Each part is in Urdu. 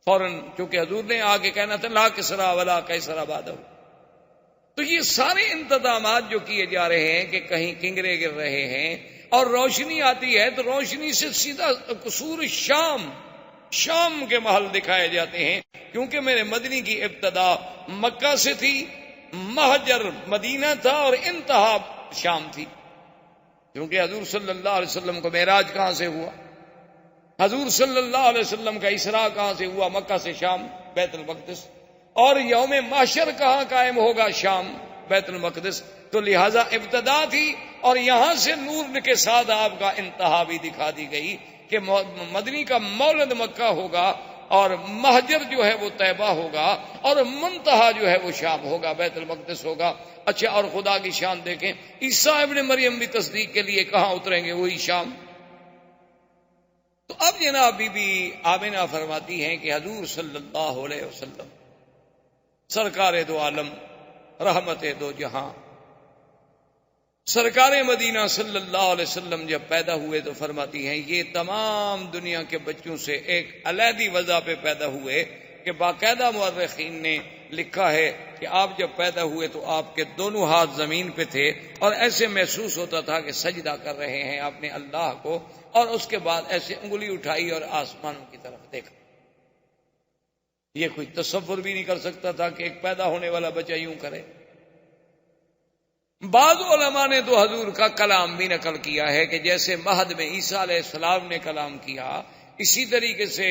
فوراً، چونکہ حضور نے آگے کہنا تھا لا کسرا ولا قیصر بعدہ. تو یہ سارے انتظامات جو کیے جا رہے ہیں کہ کہیں کنگرے گر رہے ہیں اور روشنی آتی ہے تو روشنی سے سیدھا قصور شام کے محل دکھائے جاتے ہیں، کیونکہ میرے مدنی کی ابتدا مکہ سے تھی، مہجر مدینہ تھا اور انتہا شام تھی. کیونکہ حضور صلی اللہ علیہ وسلم کو معراج کہاں سے ہوا؟ حضور صلی اللہ علیہ وسلم کا اسراء کہاں سے ہوا؟ مکہ سے شام، بیت المقدس. اور یوم محشر کہاں قائم ہوگا؟ شام، بیت المقدس. تو لہذا ابتدا تھی اور یہاں سے نور کے ساتھ آپ کا انتہا بھی دکھا دی گئی کہ مدنی کا مولد مکہ ہوگا اور مہجر جو ہے وہ طیبہ ہوگا اور منتہا جو ہے وہ شام ہوگا، بیت المقدس ہوگا. اچھا، اور خدا کی شان دیکھیں، عیسیٰ ابن مریم بھی تصدیق کے لیے کہاں اتریں گے؟ وہی شام. تو اب جناب بی بی آمنہ فرماتی ہیں کہ حضور صلی اللہ علیہ وسلم سرکار دو عالم، رحمت دو جہاں، سرکار مدینہ صلی اللہ علیہ وسلم جب پیدا ہوئے تو فرماتی ہیں یہ تمام دنیا کے بچوں سے ایک علیحدی وضع پہ پیدا ہوئے کہ باقاعدہ مورخین نے لکھا ہے کہ آپ جب پیدا ہوئے تو آپ کے دونوں ہاتھ زمین پہ تھے اور ایسے محسوس ہوتا تھا کہ سجدہ کر رہے ہیں آپ نے اللہ کو، اور اس کے بعد ایسے انگلی اٹھائی اور آسمانوں کی طرف دیکھا. یہ کوئی تصور بھی نہیں کر سکتا تھا کہ ایک پیدا ہونے والا بچہ یوں کرے. بعض علماء نے تو حضور کا کلام بھی نقل کیا ہے کہ جیسے مہد میں عیسیٰ علیہ السلام نے کلام کیا، اسی طریقے سے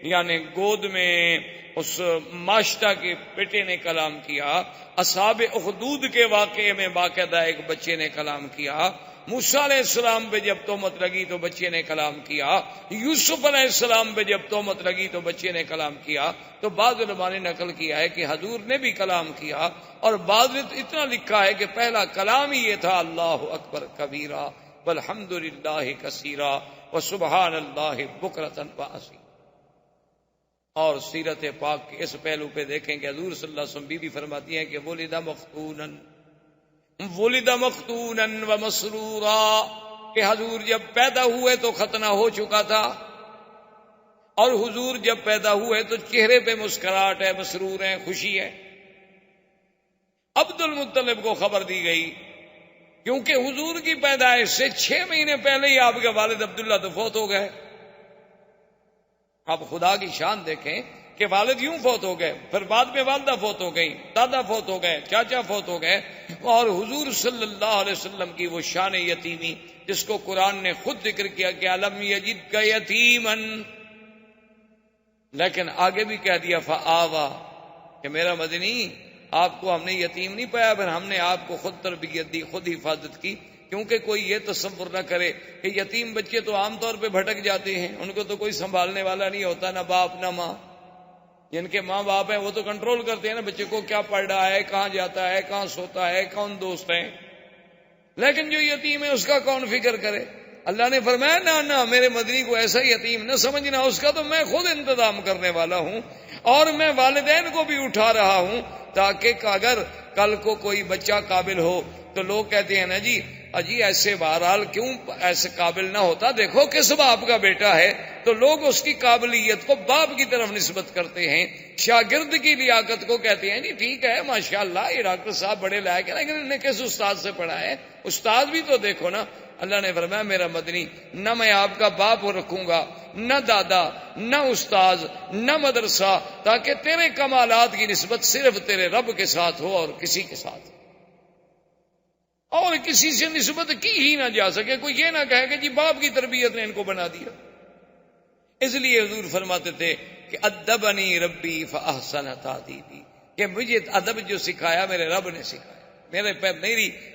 یعنی گود میں اس ماشتہ کے بیٹے نے کلام کیا، اصحاب اخدود کے واقعے میں باقاعدہ ایک بچے نے کلام کیا، موسیٰ علیہ السلام پہ جب تہمت لگی تو بچے نے کلام کیا، یوسف علیہ السلام پہ جب تہمت لگی تو بچے نے کلام کیا. تو بعض علماء نے نقل کیا ہے کہ حضور نے بھی کلام کیا، اور بعض نے تو اتنا لکھا ہے کہ پہلا کلام ہی یہ تھا اللہ اکبر کبیرہ والحمد للہ کثیرہ وسبحان اللہ بکرۃ واصیلا. اور سیرت پاک کے اس پہلو پہ دیکھیں کہ حضور صلی اللہ علیہ وسلم بی بی فرماتی ہیں کہ ولد مختونا ومسرورا، کہ حضور جب پیدا ہوئے تو ختنہ ہو چکا تھا، اور حضور جب پیدا ہوئے تو چہرے پہ مسکراہٹ ہے، مسرور ہیں، خوشی ہے. عبد المطلب کو خبر دی گئی کیونکہ حضور کی پیدائش سے 6 مہینے پہلے ہی آپ کے والد عبداللہ تو فوت ہو گئے. آپ خدا کی شان دیکھیں کہ والد یوں فوت ہو گئے، پھر بعد میں والدہ فوت ہو گئی، دادا فوت ہو گئے، چاچا فوت ہو گئے، اور حضور صلی اللہ علیہ وسلم کی وہ شان یتیمی جس کو قرآن نے خود ذکر کیا کہ الم یجدک یتیما، لیکن آگے بھی کہہ دیا فآوا، کہ میرا مدنی آپ کو ہم نے یتیم نہیں پایا، پھر ہم نے آپ کو خود تربیت دی، خود حفاظت کی. کیونکہ کوئی یہ تصور نہ کرے کہ یتیم بچے تو عام طور پہ بھٹک جاتے ہیں، ان کو تو کوئی سنبھالنے والا نہیں ہوتا، نہ باپ نہ ماں. جن کے ماں باپ ہیں وہ تو کنٹرول کرتے ہیں نا بچے کو، کیا پڑھ رہا ہے، کہاں جاتا ہے، کہاں سوتا ہے، کون دوست ہیں. لیکن جو یتیم ہے اس کا کون فکر کرے؟ اللہ نے فرمایا نہ میرے مدنی کو ایسا یتیم نہ سمجھنا، اس کا تو میں خود انتظام کرنے والا ہوں، اور میں والدین کو بھی اٹھا رہا ہوں تاکہ اگر کل کو کوئی بچہ قابل ہو تو لوگ کہتے ہیں نا جی اجی ایسے بہرحال کیوں ایسے قابل نہ ہوتا، دیکھو کس باپ کا بیٹا ہے، تو لوگ اس کی قابلیت کو باپ کی طرف نسبت کرتے ہیں. شاگرد کی لیاقت کو کہتے ہیں جی ٹھیک ہے ماشاءاللہ یہ ڈاکٹر صاحب بڑے لائق ہیں، لیکن انہیں کس استاد سے پڑھا ہے؟ استاد بھی تو دیکھو نا. اللہ نے فرمایا میرا مدنی نہ میں آپ کا باپ رکھوں گا، نہ دادا، نہ استاذ، نہ مدرسہ، تاکہ تیرے کمالات کی نسبت صرف تیرے رب کے ساتھ ہو اور کسی کے ساتھ، اور کسی سے نسبت کی ہی نہ جا سکے. کوئی یہ نہ کہے کہ جی باپ کی تربیت نے ان کو بنا دیا. اس لیے حضور فرماتے تھے کہ ادبنی ربی فاحسن تادیبی، کہ مجھے ادب جو سکھایا میرے رب نے سکھایا،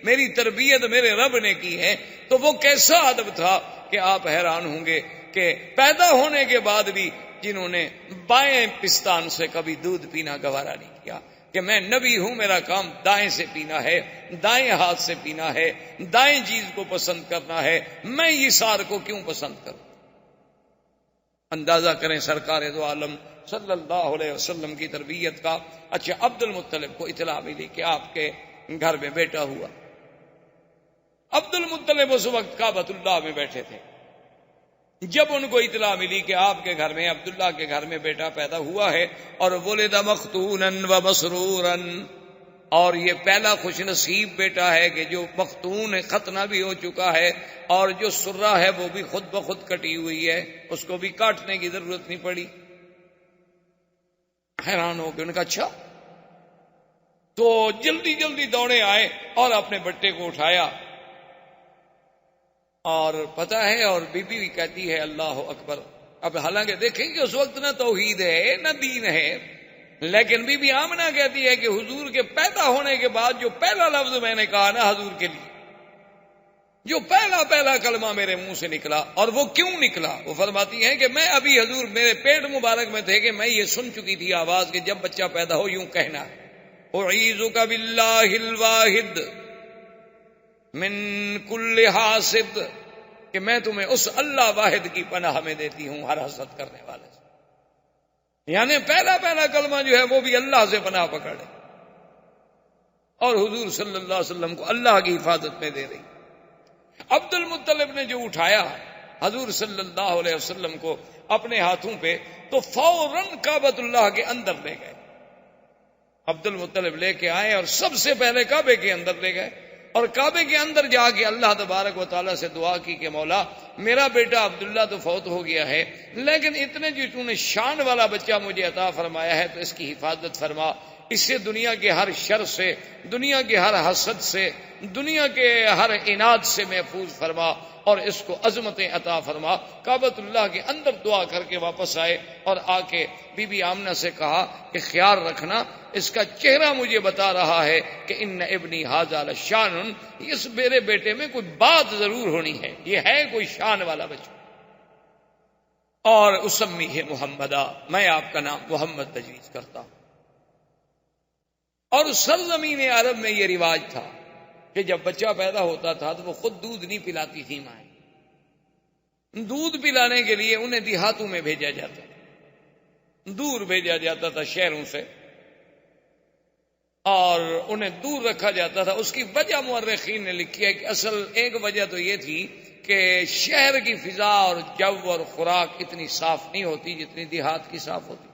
میری تربیت میرے رب نے کی ہے. تو وہ کیسا ادب تھا کہ آپ حیران ہوں گے کہ پیدا ہونے کے بعد بھی جنہوں نے بائیں پستان سے کبھی دودھ پینا گوارا نہیں کیا، کہ میں نبی ہوں، میرا کام دائیں سے پینا ہے، دائیں ہاتھ سے پینا ہے، دائیں چیز کو پسند کرنا ہے، میں یسار کو کیوں پسند کروں؟ اندازہ کریں سرکار دو عالم صلی اللہ علیہ وسلم کی تربیت کا. اچھا، عبد المطلب کو اطلاع ملی کہ آپ کے گھر میں بیٹا ہوا. عبد المطلب اس وقت کعبۃ اللہ میں بیٹھے تھے، جب ان کو اطلاع ملی کہ آپ کے گھر میں عبداللہ کے گھر میں بیٹا پیدا ہوا ہے اور ولد مختونا و مسرورا، اور یہ پہلا خوش نصیب بیٹا ہے کہ جو مختون ہے، ختنہ بھی ہو چکا ہے، اور جو سرہ ہے وہ بھی خود بخود کٹی ہوئی ہے، اس کو بھی کاٹنے کی ضرورت نہیں پڑی، حیران ہو کے ان کا اچھا، تو جلدی جلدی دوڑے آئے اور اپنے بٹے کو اٹھایا، اور پتہ ہے، اور بی بی بھی کہتی ہے اللہ اکبر۔ اب حالانکہ دیکھیں کہ اس وقت نہ توحید ہے نہ دین ہے، لیکن بی بی آمنہ کہتی ہے کہ حضور کے پیدا ہونے کے بعد جو پہلا لفظ میں نے کہا نا حضور کے لیے، جو پہلا کلمہ میرے منہ سے نکلا، اور وہ کیوں نکلا، وہ فرماتی ہیں کہ میں ابھی حضور میرے پیٹ مبارک میں تھے کہ میں یہ سن چکی تھی آواز کہ جب بچہ پیدا ہو یوں کہنا، اعیذک باللہ الواحد من کل حاسد، کہ میں تمہیں اس اللہ واحد کی پناہ میں دیتی ہوں ہر حسد کرنے والے سے، یعنی پہلا کلمہ جو ہے وہ بھی اللہ سے پناہ پکڑے، اور حضور صلی اللہ علیہ وسلم کو اللہ کی حفاظت میں دے رہی۔ عبد المطلب نے جو اٹھایا حضور صلی اللہ علیہ وسلم کو اپنے ہاتھوں پہ، تو فوراً کعبۃ اللہ کے اندر لے گئے، عبد المطلب لے کے آئے اور سب سے پہلے کعبے کے اندر لے گئے، اور کعبے کے اندر جا کے اللہ تبارک و تعالیٰ سے دعا کی کہ مولا میرا بیٹا عبداللہ تو فوت ہو گیا ہے، لیکن اتنے جو تو نے شان والا بچہ مجھے عطا فرمایا ہے تو اس کی حفاظت فرما، اس سے دنیا کے ہر شر سے، دنیا کے ہر حسد سے، دنیا کے ہر عناد سے محفوظ فرما، اور اس کو عظمتیں عطا فرما۔ کعبۃ اللہ کے اندر دعا کر کے واپس آئے، اور آ کے بی بی آمنہ سے کہا کہ خیال رکھنا، اس کا چہرہ مجھے بتا رہا ہے کہ ان ابنی ھذا لشان، اس میرے بیٹے میں کوئی بات ضرور ہونی ہے، یہ ہے کوئی شان والا بچہ، اور اسمیہ محمدا، میں آپ کا نام محمد تجویز کرتا ہوں۔ اور سرزمین عرب میں یہ رواج تھا کہ جب بچہ پیدا ہوتا تھا تو وہ خود دودھ نہیں پلاتی تھی مائیں، دودھ پلانے کے لیے انہیں دیہاتوں میں بھیجا جاتا تھا، دور بھیجا جاتا تھا شہروں سے، اور انہیں دور رکھا جاتا تھا۔ اس کی وجہ مورخین نے لکھی ہے کہ اصل ایک وجہ تو یہ تھی کہ شہر کی فضا اور جو اور خوراک اتنی صاف نہیں ہوتی جتنی دیہات کی صاف ہوتی،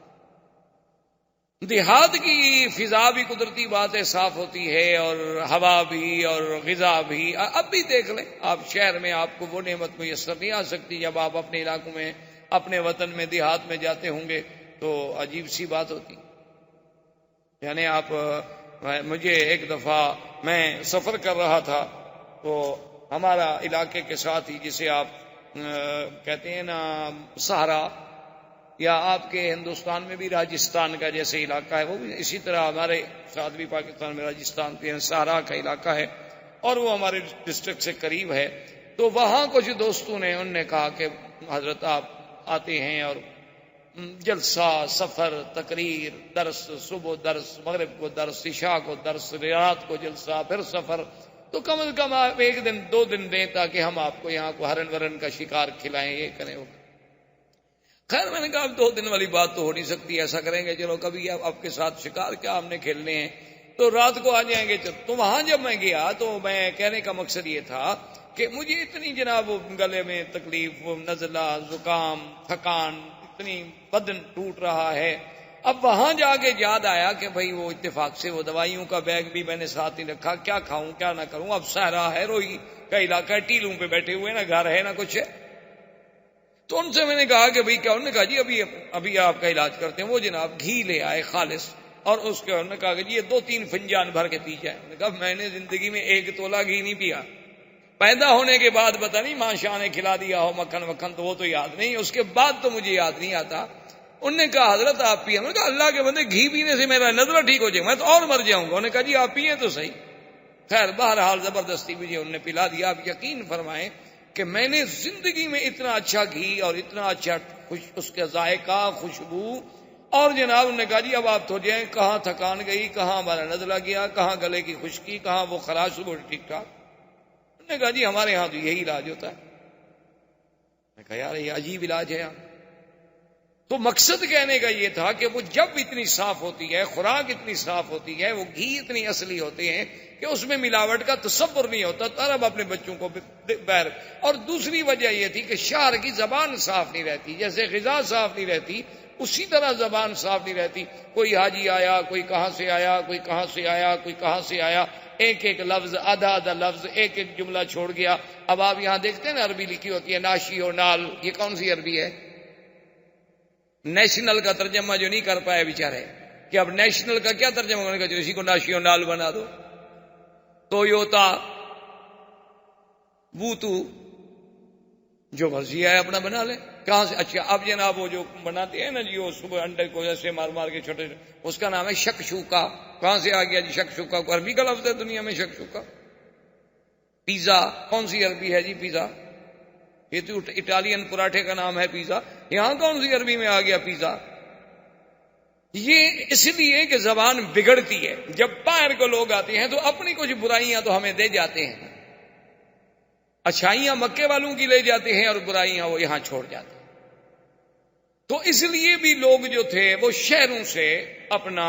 دیہات کی فضا بھی قدرتی بات ہے صاف ہوتی ہے، اور ہوا بھی اور غذا بھی۔ اب بھی دیکھ لیں آپ، شہر میں آپ کو وہ نعمت میسر نہیں آ سکتی، جب آپ اپنے علاقوں میں، اپنے وطن میں، دیہات میں جاتے ہوں گے تو عجیب سی بات ہوتی۔ یعنی آپ، مجھے ایک دفعہ میں سفر کر رہا تھا تو ہمارا علاقے کے ساتھ ہی، جسے آپ کہتے ہیں نا سہارا، یا آپ کے ہندوستان میں بھی راجستھان کا جیسے علاقہ ہے، وہ بھی اسی طرح ہمارے ساتھ بھی پاکستان میں راجستھان کے سہارا کا علاقہ ہے، اور وہ ہمارے ڈسٹرکٹ سے قریب ہے۔ تو وہاں کچھ دوستوں نے، انہوں نے کہا کہ حضرت آپ آتے ہیں اور جلسہ، سفر، تقریر، درس، صبح درس، مغرب کو درس، عشاء کو درس، رات کو جلسہ، پھر سفر، تو کم از کم آپ ایک دن 2 دن دیں تاکہ ہم آپ کو یہاں کو ہرن ورن کا شکار کھلائیں، یہ کریں وہ۔ خیر میں نے کہا اب 2 دن والی بات تو ہو نہیں سکتی، ایسا کریں گے چلو کبھی آپ کے ساتھ شکار کیا ہم نے کھیلنے ہیں، تو رات کو آ جائیں گے۔ تو وہاں جب میں گیا تو میں کہنے کا مقصد یہ تھا کہ مجھے اتنی جناب گلے میں تکلیف، نزلہ، زکام، تھکان، اتنی بدن ٹوٹ رہا ہے۔ اب وہاں جا کے یاد آیا کہ بھئی وہ اتفاق سے وہ دوائیوں کا بیگ بھی میں نے ساتھ نہیں رکھا، کیا کھاؤں کیا نہ کروں، اب صحرا ہے، روئی کا علاقہ ہے، ٹیلوں پہ بیٹھے ہوئے، نہ گھر ہے نہ کچھ ہے۔ تو ان سے میں نے کہا کہ بھئی کیا؟ انہوں نے کہا جی ابھی آپ کا علاج کرتے ہیں۔ وہ جناب گھی لے آئے خالص، اور اس کے انہوں نے کہا کہ جی یہ 2-3 فنجان بھر کے پی جائے۔ میں نے کہا میں نے زندگی میں 1 تولہ گھی نہیں پیا، پیدا ہونے کے بعد پتہ نہیں ماں شاہ نے کھلا دیا ہو مکھن وکھن تو وہ تو یاد نہیں، اس کے بعد تو مجھے یاد نہیں آتا۔ انہوں نے کہا حضرت آپ پیے؟ میں نے کہا اللہ کے بندے گھی پینے سے میرا نزلہ ٹھیک ہو جائے، میں تو اور مر جاؤں گا۔ انہوں نے کہا جی آپ پیے تو صحیح۔ خیر بہرحال زبردستی مجھے انہوں نے پلا دیا۔ آپ یقین فرمائیں کہ میں نے زندگی میں اتنا اچھا گھی اور اتنا اچھا اس کا ذائقہ، خوشبو، اور جناب انہوں نے کہا جی اب آپ تو جائیں، کہاں تھکان گئی، کہاں ہمارا نزلہ گیا، کہاں گلے کی خشکی، کہاں وہ خراش، وہ ٹھیک ٹھاک۔ انہوں نے کہا جی ہمارے ہاں تو یہی علاج ہوتا ہے۔ میں کہا یار یہ عجیب علاج ہے یار۔ تو مقصد کہنے کا یہ تھا کہ وہ جب اتنی صاف ہوتی ہے، خوراک اتنی صاف ہوتی ہے، وہ گھی اتنی اصلی ہوتے ہیں کہ اس میں ملاوٹ کا تصور نہیں ہوتا، تو عرب اپنے بچوں کو بہر. اور دوسری وجہ یہ تھی کہ شاعر کی زبان صاف نہیں رہتی، جیسے غذا صاف نہیں رہتی اسی طرح زبان صاف نہیں رہتی. کوئی حاجی آیا، کوئی کہاں سے آیا، کوئی کہاں سے آیا، کوئی کہاں سے آیا، ایک ایک لفظ، آدھا آدھا لفظ، ایک ایک جملہ چھوڑ گیا. اب آپ یہاں دیکھتے ہیں نا عربی لکھی ہوتی ہے ناشی و نال، یہ کون سی عربی ہے؟ نیشنل کا ترجمہ جو نہیں کر پائے بیچارے، کہ اب نیشنل کا کیا ترجمہ ہونے کا، جو اسی کو ناشی و نال بنا دو. تویوتا، بوتو، جو مرضی ہے اپنا بنا لے. کہاں سے؟ اچھا اب جناب وہ جو بناتے ہیں نا جی، وہ صبح انڈے کو ایسے مار مار کے چھوٹے، اس کا نام ہے شکشوکا. کہاں سے آ گیا جی شکشوکا؟ کو عربی کا لفظ ہے دنیا میں شکشوکا. پیزا کون سی عربی ہے جی؟ پیزا یہ تو اٹالین پراٹھے کا نام ہے پیزا. یہاں کون سی عربی میں آ گیا پیزا؟ یہ اس لیے کہ زبان بگڑتی ہے. جب باہر کو لوگ آتے ہیں تو اپنی کچھ برائیاں تو ہمیں دے جاتے ہیں، اچھائیاں مکے والوں کی لے جاتے ہیں اور برائیاں وہ یہاں چھوڑ جاتے ہیں. تو اس لیے بھی لوگ جو تھے وہ شہروں سے اپنا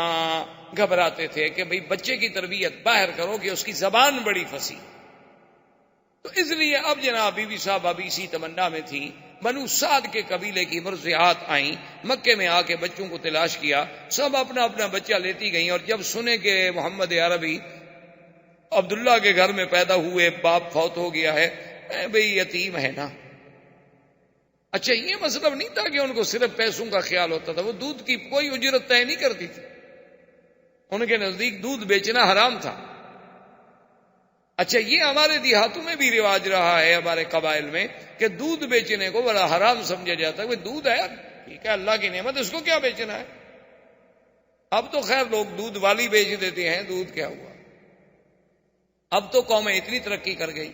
گھبراتے تھے کہ بھئی بچے کی تربیت باہر کرو کہ اس کی زبان بڑی فصیح. تو اس لیے اب جناب بی بی صاحب ابھی اسی تمنا میں تھی. بنو سعد کے قبیلے کی مرضعات آئیں، مکے میں آ کے بچوں کو تلاش کیا، سب اپنا اپنا بچہ لیتی گئیں. اور جب سنے کہ محمد عربی عبداللہ کے گھر میں پیدا ہوئے، باپ فوت ہو گیا ہے، بھئی یتیم ہے نا. اچھا یہ مطلب نہیں تھا کہ ان کو صرف پیسوں کا خیال ہوتا تھا، وہ دودھ کی کوئی اجرت طے نہیں کرتی تھی، ان کے نزدیک دودھ بیچنا حرام تھا. اچھا یہ ہمارے دیہاتوں میں بھی رواج رہا ہے، ہمارے قبائل میں، کہ دودھ بیچنے کو بڑا حرام سمجھا جاتا ہے. دودھ ہے ٹھیک ہے، اللہ کی نعمت، اس کو کیا بیچنا ہے؟ اب تو خیر لوگ دودھ والی بیچ دیتے ہیں، دودھ کیا ہوا، اب تو قومیں اتنی ترقی کر گئی.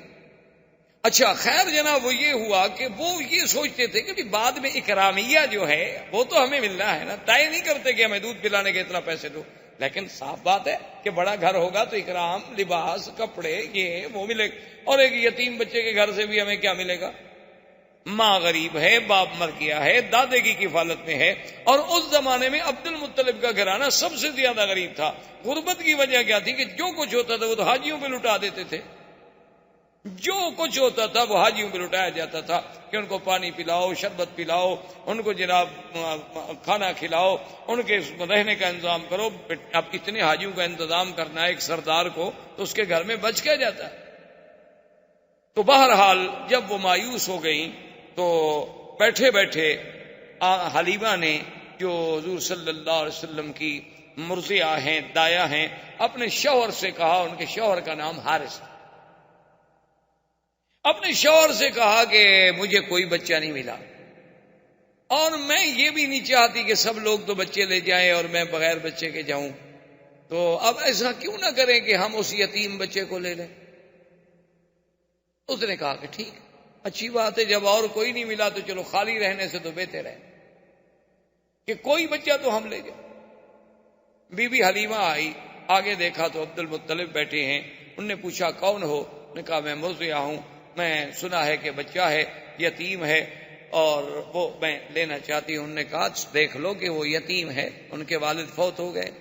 اچھا خیر جناب وہ یہ ہوا کہ وہ یہ سوچتے تھے کہ بعد میں اکرامیہ جو ہے وہ تو ہمیں ملنا ہے نا، طے نہیں کرتے کہ ہمیں دودھ پلانے کے اتنا پیسے دو. لیکن صاف بات ہے کہ بڑا گھر ہوگا تو اکرام، لباس، کپڑے، یہ وہ ملے گا. اور ایک یتیم بچے کے گھر سے بھی ہمیں کیا ملے گا؟ ماں غریب ہے، باپ مر گیا ہے، دادے کی کفالت میں ہے. اور اس زمانے میں عبد المطلب کا گھرانہ سب سے زیادہ غریب تھا. غربت کی وجہ کیا تھی کہ جو کچھ ہوتا تھا وہ تو حاجیوں پہ لٹا دیتے تھے، جو کچھ ہوتا تھا وہ حاجیوں پہ لٹایا جاتا تھا کہ ان کو پانی پلاؤ، شربت پلاؤ، ان کو جناب کھانا کھلاؤ، ان کے رہنے کا انتظام کرو. اب اتنے حاجیوں کا انتظام کرنا ہے ایک سردار کو، تو اس کے گھر میں بچ کیا جاتا ہے. تو بہرحال جب وہ مایوس ہو گئیں تو بیٹھے بیٹھے حلیمہ نے، جو حضور صلی اللہ علیہ وسلم کی مرضعہ ہیں، دایا ہیں، اپنے شوہر سے کہا، ان کے شوہر کا نام حارث، اپنے شوہر سے کہا کہ مجھے کوئی بچہ نہیں ملا، اور میں یہ بھی نہیں چاہتی کہ سب لوگ تو بچے لے جائیں اور میں بغیر بچے کے جاؤں، تو اب ایسا کیوں نہ کریں کہ ہم اس یتیم بچے کو لے لیں. اس نے کہا کہ ٹھیک اچھی بات ہے، جب اور کوئی نہیں ملا تو چلو خالی رہنے سے تو بہتر ہے کہ کوئی بچہ تو ہم لے جائیں. بی بی حلیمہ آئی، آگے دیکھا تو عبد المطلب بیٹھے ہیں. انہوں نے پوچھا کون ہو؟ نے کہا میں مرضعہ ہوں، میں سنا ہے کہ بچہ ہے، یتیم ہے اور وہ میں لینا چاہتی ہوں. انہوں نے کہا دیکھ لو کہ وہ یتیم ہے، ان کے والد فوت ہو گئے،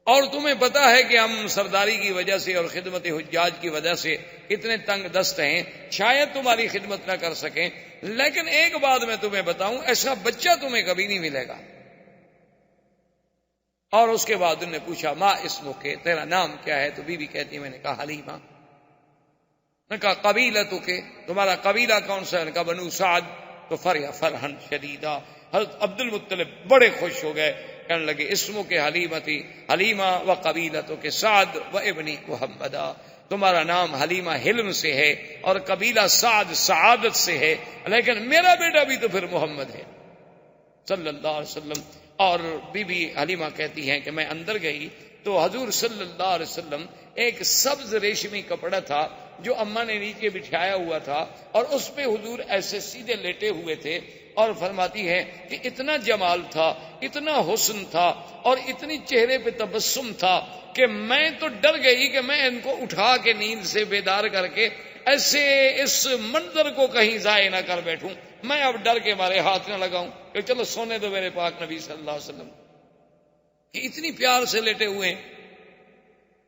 اور تمہیں پتا ہے کہ ہم سرداری کی وجہ سے اور خدمت حجاج کی وجہ سے اتنے تنگ دست ہیں، شاید تمہاری خدمت نہ کر سکیں، لیکن ایک بات میں تمہیں بتاؤں، ایسا بچہ تمہیں کبھی نہیں ملے گا. اور اس کے بعد انہوں نے پوچھا ما اسمک، تیرا نام کیا ہے؟ تو بی بی کہتی ہے میں نے کہا حلیمہ. نے کہا قبیلتک، تمہارا قبیلہ کون سا ہے؟ نے کہا بنو سعد. تو فرحن شدیدہ، حضرت عبد المطلب بڑے خوش ہو گئے، کہنے لگے اسمک حلیمتی حلیمہ و قبیلتک سعد و ابنی محمدہ، تمہارا نام حلیمہ حلم سے ہے اور قبیلہ سعد سعادت سے ہے، لیکن میرا بیٹا بھی تو پھر محمد ہے صلی اللہ علیہ وسلم. اور بی بی حلیمہ کہتی ہیں کہ میں اندر گئی تو حضور صلی اللہ علیہ وسلم ایک سبز ریشمی کپڑا تھا جو اماں نے نیچے بٹھایا ہوا تھا، اور اس پہ حضور ایسے سیدھے لیٹے ہوئے تھے، اور فرماتی ہے کہ اتنا جمال تھا، اتنا حسن تھا، اور اتنی چہرے پہ تبسم تھا کہ میں تو ڈر گئی کہ میں ان کو اٹھا کے نیند سے بیدار کر کے ایسے اس منظر کو کہیں ضائع نہ کر بیٹھوں. میں اب ڈر کے مارے ہاتھ نہ لگاؤں کہ چلو سونے دو میرے پاک نبی صلی اللہ علیہ وسلم، کہ اتنی پیار سے لیٹے ہوئے ہیں.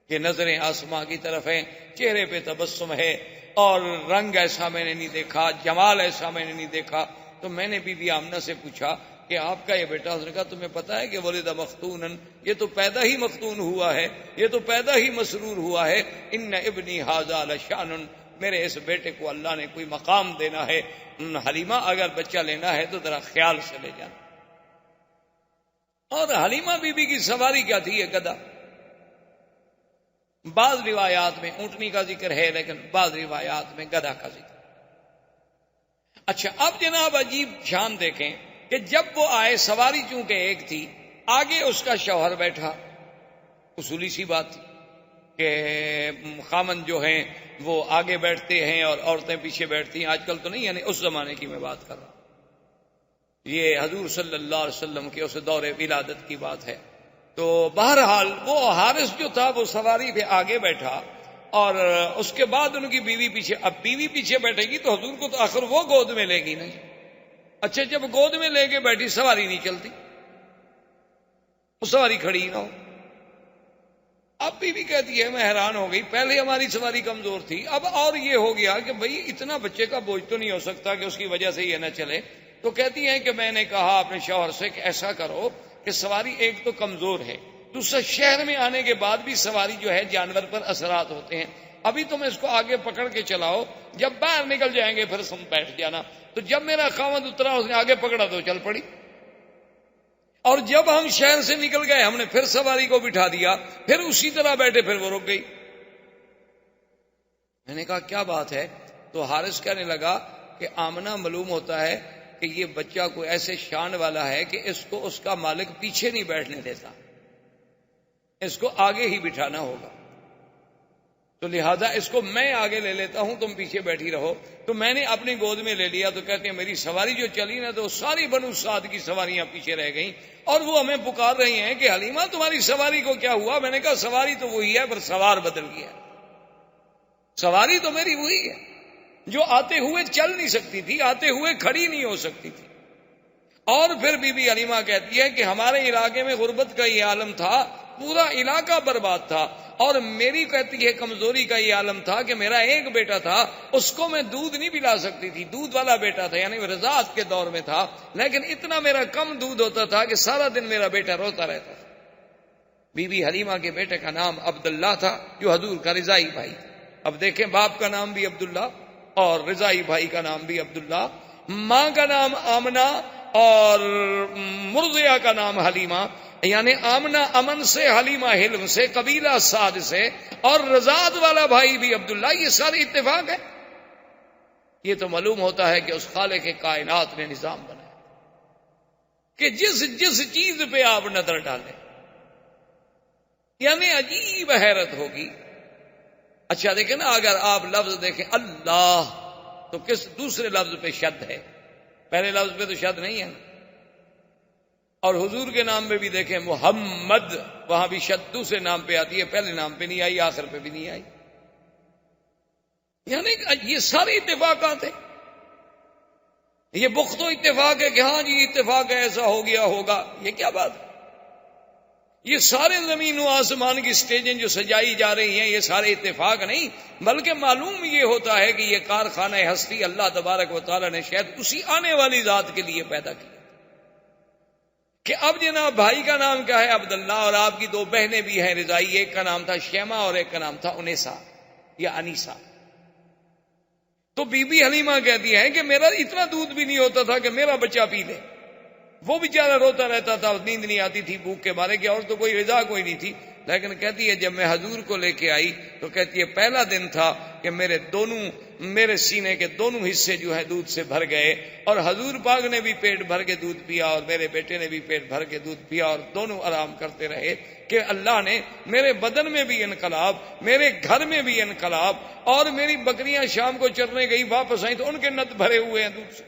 کہ نظریں آسماں کی طرف ہیں، چہرے پہ تبسم ہے، اور رنگ ایسا میں نے نہیں دیکھا، جمال ایسا میں نے نہیں دیکھا۔ تو میں نے بی بی آمنہ سے پوچھا کہ آپ کا یہ بیٹا، اس نے کہا تمہیں پتا ہے کہ ولد مختونن، یہ تو پیدا ہی مختون ہوا ہے، یہ تو پیدا ہی مسرور ہوا ہے۔ ان ابنی ھذا لشان، میرے اس بیٹے کو اللہ نے کوئی مقام دینا ہے۔ حلیمہ اگر بچہ لینا ہے تو ذرا خیال سے لے جانا۔ اور حلیمہ بی بی کی سواری کیا تھی؟ یہ گدھا۔ بعض روایات میں اونٹنی کا ذکر ہے، لیکن بعض روایات میں گدھا کا ذکر۔ اچھا، اب جناب عجیب شان دیکھیں کہ جب وہ آئے، سواری چونکہ ایک تھی، آگے اس کا شوہر بیٹھا، اصولی سی بات تھی کہ خامن جو ہیں وہ آگے بیٹھتے ہیں اور عورتیں پیچھے بیٹھتی ہیں۔ آج کل تو نہیں، یعنی اس زمانے کی میں بات کر رہا ہوں، یہ حضور صلی اللہ علیہ وسلم کے اس دور ولادت کی بات ہے۔ تو بہرحال وہ حارث جو تھا وہ سواری پہ آگے بیٹھا، اور اس کے بعد ان کی بیوی پیچھے۔ اب بیوی پیچھے بیٹھے گی تو حضور کو تو آخر وہ گود میں لے گی نا۔ اچھا، جب گود میں لے کے بیٹھی، سواری نہیں چلتی، وہ سواری کھڑی نہ ہو۔ اب بیوی کہتی ہے میں حیران ہو گئی، پہلے ہماری سواری کمزور تھی، اب اور یہ ہو گیا کہ بھئی اتنا بچے کا بوجھ تو نہیں ہو سکتا کہ اس کی وجہ سے یہ نہ چلے۔ تو کہتی ہیں کہ میں نے کہا اپنے شوہر سے کہ ایسا کرو کہ سواری ایک تو کمزور ہے، دوسرا شہر میں آنے کے بعد بھی سواری جو ہے جانور پر اثرات ہوتے ہیں، ابھی تم اس کو آگے پکڑ کے چلاؤ، جب باہر نکل جائیں گے پھر تم بیٹھ جانا۔ تو جب میرا خاوند اترا، اس نے آگے پکڑا تو چل پڑی، اور جب ہم شہر سے نکل گئے ہم نے پھر سواری کو بٹھا دیا، پھر اسی طرح بیٹھے، پھر وہ رک گئی۔ میں نے کہا کیا بات ہے؟ تو حارث کہنے لگا کہ آمنہ معلوم ہوتا ہے کہ یہ بچہ کوئی ایسے شان والا ہے کہ اس کو اس کا مالک پیچھے نہیں بیٹھنے دیتا، اس کو آگے ہی بٹھانا ہوگا، تو لہذا اس کو میں آگے لے لیتا ہوں، تم پیچھے بیٹھی رہو۔ تو میں نے اپنی گود میں لے لیا۔ تو کہتے ہیں میری سواری جو چلی نا، تو ساری بنو سعد کی سواریاں پیچھے رہ گئیں، اور وہ ہمیں پکار رہی ہیں کہ حلیمہ تمہاری سواری کو کیا ہوا؟ میں نے کہا سواری تو وہی ہے، پر سوار بدل گیا۔ سواری تو میری وہی ہے جو آتے ہوئے چل نہیں سکتی تھی، آتے ہوئے کھڑی نہیں ہو سکتی تھی۔ اور پھر بی بی حلیمہ کہتی ہے کہ ہمارے علاقے میں غربت کا یہ عالم تھا، پورا علاقہ برباد تھا، اور میری کہتی ہے کمزوری کا یہ عالم تھا کہ میرا ایک بیٹا تھا، اس کو میں دودھ نہیں پلا سکتی تھی، دودھ والا بیٹا تھا، یعنی رضاعت کے دور میں تھا، لیکن اتنا میرا کم دودھ ہوتا تھا کہ سارا دن میرا بیٹا روتا رہتا تھا۔ بی بی حلیمہ کے بیٹے کا نام عبداللہ تھا، جو حضور کا رضائی بھائی۔ اب دیکھیں، باپ کا نام بھی عبداللہ اور رضائی بھائی کا نام بھی عبداللہ، ماں کا نام آمنہ اور مرضیہ کا نام حلیمہ، یعنی آمنہ امن سے، حلیمہ حلم سے، قبیلہ سعد سے، اور رضاعت والا بھائی بھی عبداللہ۔ یہ سارے اتفاق ہے۔ یہ تو معلوم ہوتا ہے کہ اس خالق کائنات نے نظام بنایا کہ جس جس چیز پہ آپ نظر ڈالیں، یعنی عجیب حیرت ہوگی۔ اچھا دیکھیں نا، اگر آپ لفظ دیکھیں اللہ، تو کس دوسرے لفظ پہ شد ہے، پہلے لفظ پہ تو شد نہیں ہے۔ اور حضور کے نام پہ بھی دیکھیں محمد، وہاں بھی شد دوسرے نام پہ آتی ہے، پہلے نام پہ نہیں آئی، آخر پہ بھی نہیں آئی۔ یعنی یہ سارے اتفاقات ہیں۔ یہ بخت و اتفاق ہے کہ ہاں جی اتفاق ہے، ایسا ہو گیا ہوگا، یہ کیا بات ہے؟ یہ سارے زمین و آسمان کی سٹیجیں جو سجائی جا رہی ہیں، یہ سارے اتفاق نہیں، بلکہ معلوم یہ ہوتا ہے کہ یہ کارخانہ ہستی اللہ تبارک و تعالی نے شاید اسی آنے والی ذات کے لیے پیدا کیا کہ اب جناب بھائی کا نام کیا ہے؟ عبداللہ، اور آپ کی دو بہنیں بھی ہیں رضائی، ایک کا نام تھا شیمہ اور ایک کا نام تھا انیسا یا انیسا۔ تو بی بی حلیمہ کہتی ہے کہ میرا اتنا دودھ بھی نہیں ہوتا تھا کہ میرا بچہ پی لے، وہ بیچارہ روتا رہتا تھا، نیند نہیں آتی تھی بھوک کے مارے، کہ اور تو کوئی رضا کوئی نہیں تھی۔ لیکن کہتی ہے جب میں حضور کو لے کے آئی تو کہتی ہے پہلا دن تھا کہ میرے سینے کے دونوں حصے جو ہے دودھ سے بھر گئے، اور حضور پاک نے بھی پیٹ بھر کے دودھ پیا اور میرے بیٹے نے بھی پیٹ بھر کے دودھ پیا، اور دونوں آرام کرتے رہے کہ اللہ نے میرے بدن میں بھی انقلاب، میرے گھر میں بھی انقلاب، اور میری بکریاں شام کو چرنے گئی، واپس آئیں تو ان کے نت بھرے ہوئے ہیں دودھ سے۔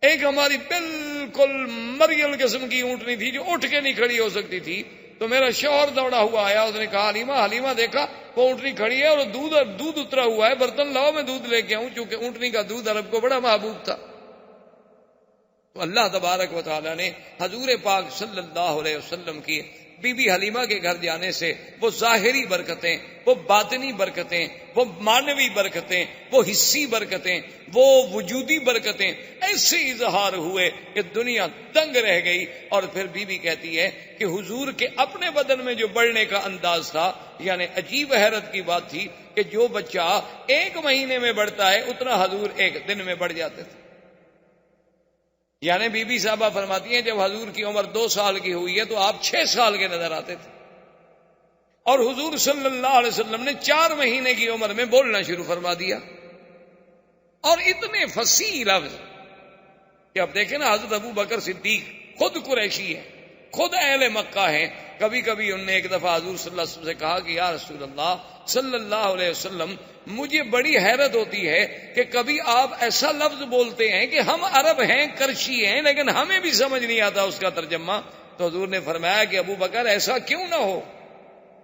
ایک ہماری بالکل مریل قسم کی اونٹنی تھی جو اٹھ کے نہیں کھڑی ہو سکتی تھی، تو میرا شوہر دوڑا ہوا آیا، اس نے کہا حلیمہ دیکھا وہ اونٹنی کھڑی ہے اور دودھ اترا ہوا ہے، برتن لاؤ میں دودھ لے کے آؤں، چونکہ اونٹنی کا دودھ عرب کو بڑا محبوب تھا۔ تو اللہ تبارک و تعالی نے حضور پاک صلی اللہ علیہ وسلم کی بی بی حلیمہ کے گھر جانے سے وہ ظاہری برکتیں، وہ باطنی برکتیں، وہ معنوی برکتیں، وہ حصی برکتیں، وہ وجودی برکتیں ایسے اظہار ہوئے کہ دنیا دنگ رہ گئی۔ اور پھر بی بی کہتی ہے کہ حضور کے اپنے بدن میں جو بڑھنے کا انداز تھا، یعنی عجیب حیرت کی بات تھی کہ جو بچہ 1 مہینے میں بڑھتا ہے اتنا حضور 1 دن میں بڑھ جاتے تھے۔ یعنی بی بی صاحبہ فرماتی ہیں جب حضور کی عمر 2 سال کی ہوئی ہے تو آپ 6 سال کے نظر آتے تھے، اور حضور صلی اللہ علیہ وسلم نے 4 مہینے کی عمر میں بولنا شروع فرما دیا، اور اتنے فصیح لفظ کہ اب دیکھیں نا، حضرت ابو بکر صدیق خود قریشی ہے، خود اہل مکہ ہیں۔ کبھی کبھی انہوں نے ایک دفعہ حضور صلی اللہ علیہ وسلم سے کہا کہ یا رسول اللہ صلی اللہ علیہ وسلم، مجھے بڑی حیرت ہوتی ہے کہ کبھی آپ ایسا لفظ بولتے ہیں کہ ہم عرب ہیں، کرشی ہیں، لیکن ہمیں بھی سمجھ نہیں آتا اس کا ترجمہ۔ تو حضور نے فرمایا کہ ابو بکر ایسا کیوں نہ ہو،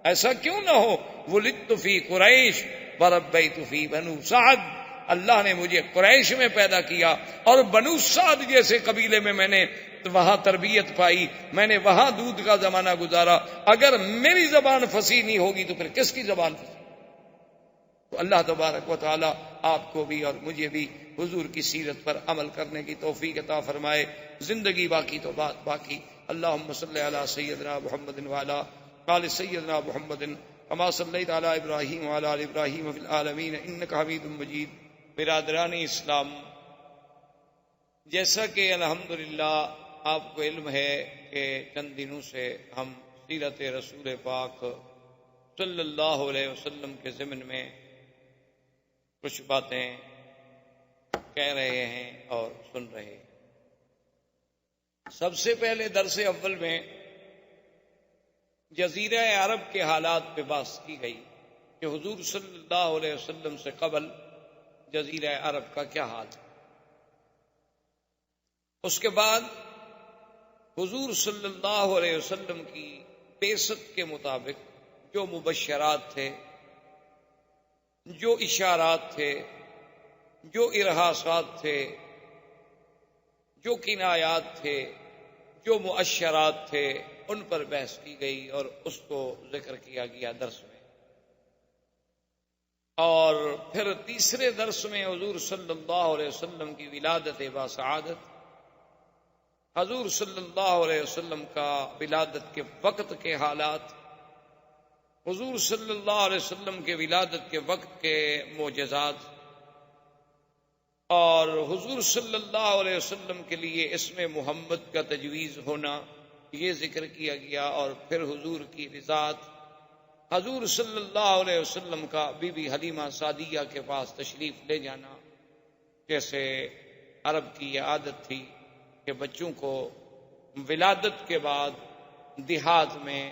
ایسا کیوں نہ ہو، ولدت فی قریش وربیت فی بنو سعد، اللہ نے مجھے قریش میں پیدا کیا اور بنو سعد جیسے قبیلے میں نے وہاں تربیت پائی، میں نے وہاں دودھ کا زمانہ گزارا۔ اگر میری زبان فصیح نہیں ہوگی تو پھر کس کی زبان فصیح؟ تو اللہ تبارک و تعالی آپ کو بھی اور مجھے بھی حضور کی سیرت پر عمل کرنے کی توفیق عطا فرمائے۔ زندگی باقی تو بات باقی۔ اللہم صلی علی سیدنا محمد وعلی آل سیدنا محمد کما صلیت علی ابراہیم وعلی آل ابراہیم فی العالمین انک حمید مجید۔ برادران اسلام، جیسا کہ الحمدللہ آپ کو علم ہے کہ چند دنوں سے ہم سیرت رسول پاک صلی اللہ علیہ وسلم کے ضمن میں کچھ باتیں کہہ رہے ہیں اور سن رہے ہیں۔ سب سے پہلے درس اول میں جزیرہ عرب کے حالات پہ بحث کی گئی کہ حضور صلی اللہ علیہ وسلم سے قبل جزیرہ عرب کا کیا حال ہے۔ اس کے بعد حضور صلی اللہ علیہ وسلم کی بعثت کے مطابق جو مبشرات تھے، جو اشارات تھے، جو ارہاسات تھے، جو کنایات تھے، جو مؤشرات تھے، ان پر بحث کی گئی اور اس کو ذکر کیا گیا درس میں۔ اور پھر تیسرے درس میں حضور صلی اللہ علیہ وسلم کی ولادت باسعادت، حضور صلی اللہ علیہ وسلم کا ولادت کے وقت کے حالات، حضور صلی اللہ علیہ وسلم کے ولادت کے وقت کے معجزات، اور حضور صلی اللہ علیہ وسلم کے لیے اسم محمد کا تجویز ہونا، یہ ذکر کیا گیا۔ اور پھر حضور کی رضاعت، حضور صلی اللہ علیہ وسلم کا بی بی حلیمہ سعدیہ کے پاس تشریف لے جانا، جیسے عرب کی یہ عادت تھی کہ بچوں کو ولادت کے بعد دیہات میں،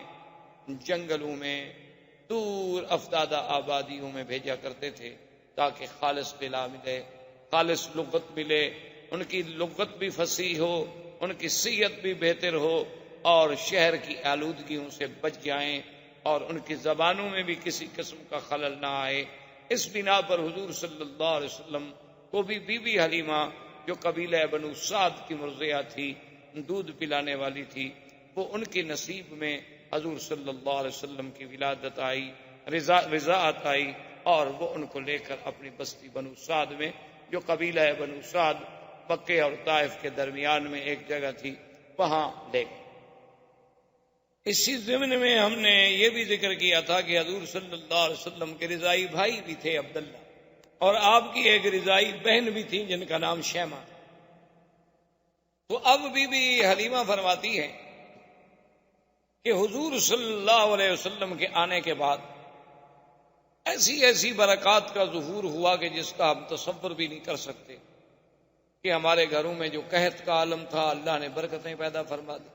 جنگلوں میں، دور افدادہ آبادیوں میں بھیجا کرتے تھے تاکہ خالص قلعہ ملے، خالص لغت ملے، ان کی لغت بھی فصیح ہو، ان کی صحت بھی بہتر ہو، اور شہر کی آلودگیوں سے بچ جائیں، اور ان کی زبانوں میں بھی کسی قسم کا خلل نہ آئے۔ اس بنا پر حضور صلی اللہ علیہ وسلم کو بھی بی بی حلیمہ جو قبیلہ بنو سعد کی مرضیہ تھی، دودھ پلانے والی تھی، وہ ان کی نصیب میں حضور صلی اللہ علیہ وسلم کی ولادت آئی، رضاعت آئی، اور وہ ان کو لے کر اپنی بستی بنو سعد میں، جو قبیلہ بنو سعد مکے اور طائف کے درمیان میں ایک جگہ تھی، وہاں لے گئے۔ اسی ضمن میں ہم نے یہ بھی ذکر کیا تھا کہ حضور صلی اللہ علیہ وسلم کے رضائی بھائی بھی تھے عبداللہ، اور آپ کی ایک رضائی بہن بھی تھی جن کا نام شیمہ۔ تو اب بی بی حلیمہ فرماتی ہے کہ حضور صلی اللہ علیہ وسلم کے آنے کے بعد ایسی ایسی برکات کا ظہور ہوا کہ جس کا ہم تصور بھی نہیں کر سکتے، کہ ہمارے گھروں میں جو قحط کا عالم تھا اللہ نے برکتیں پیدا فرما دی۔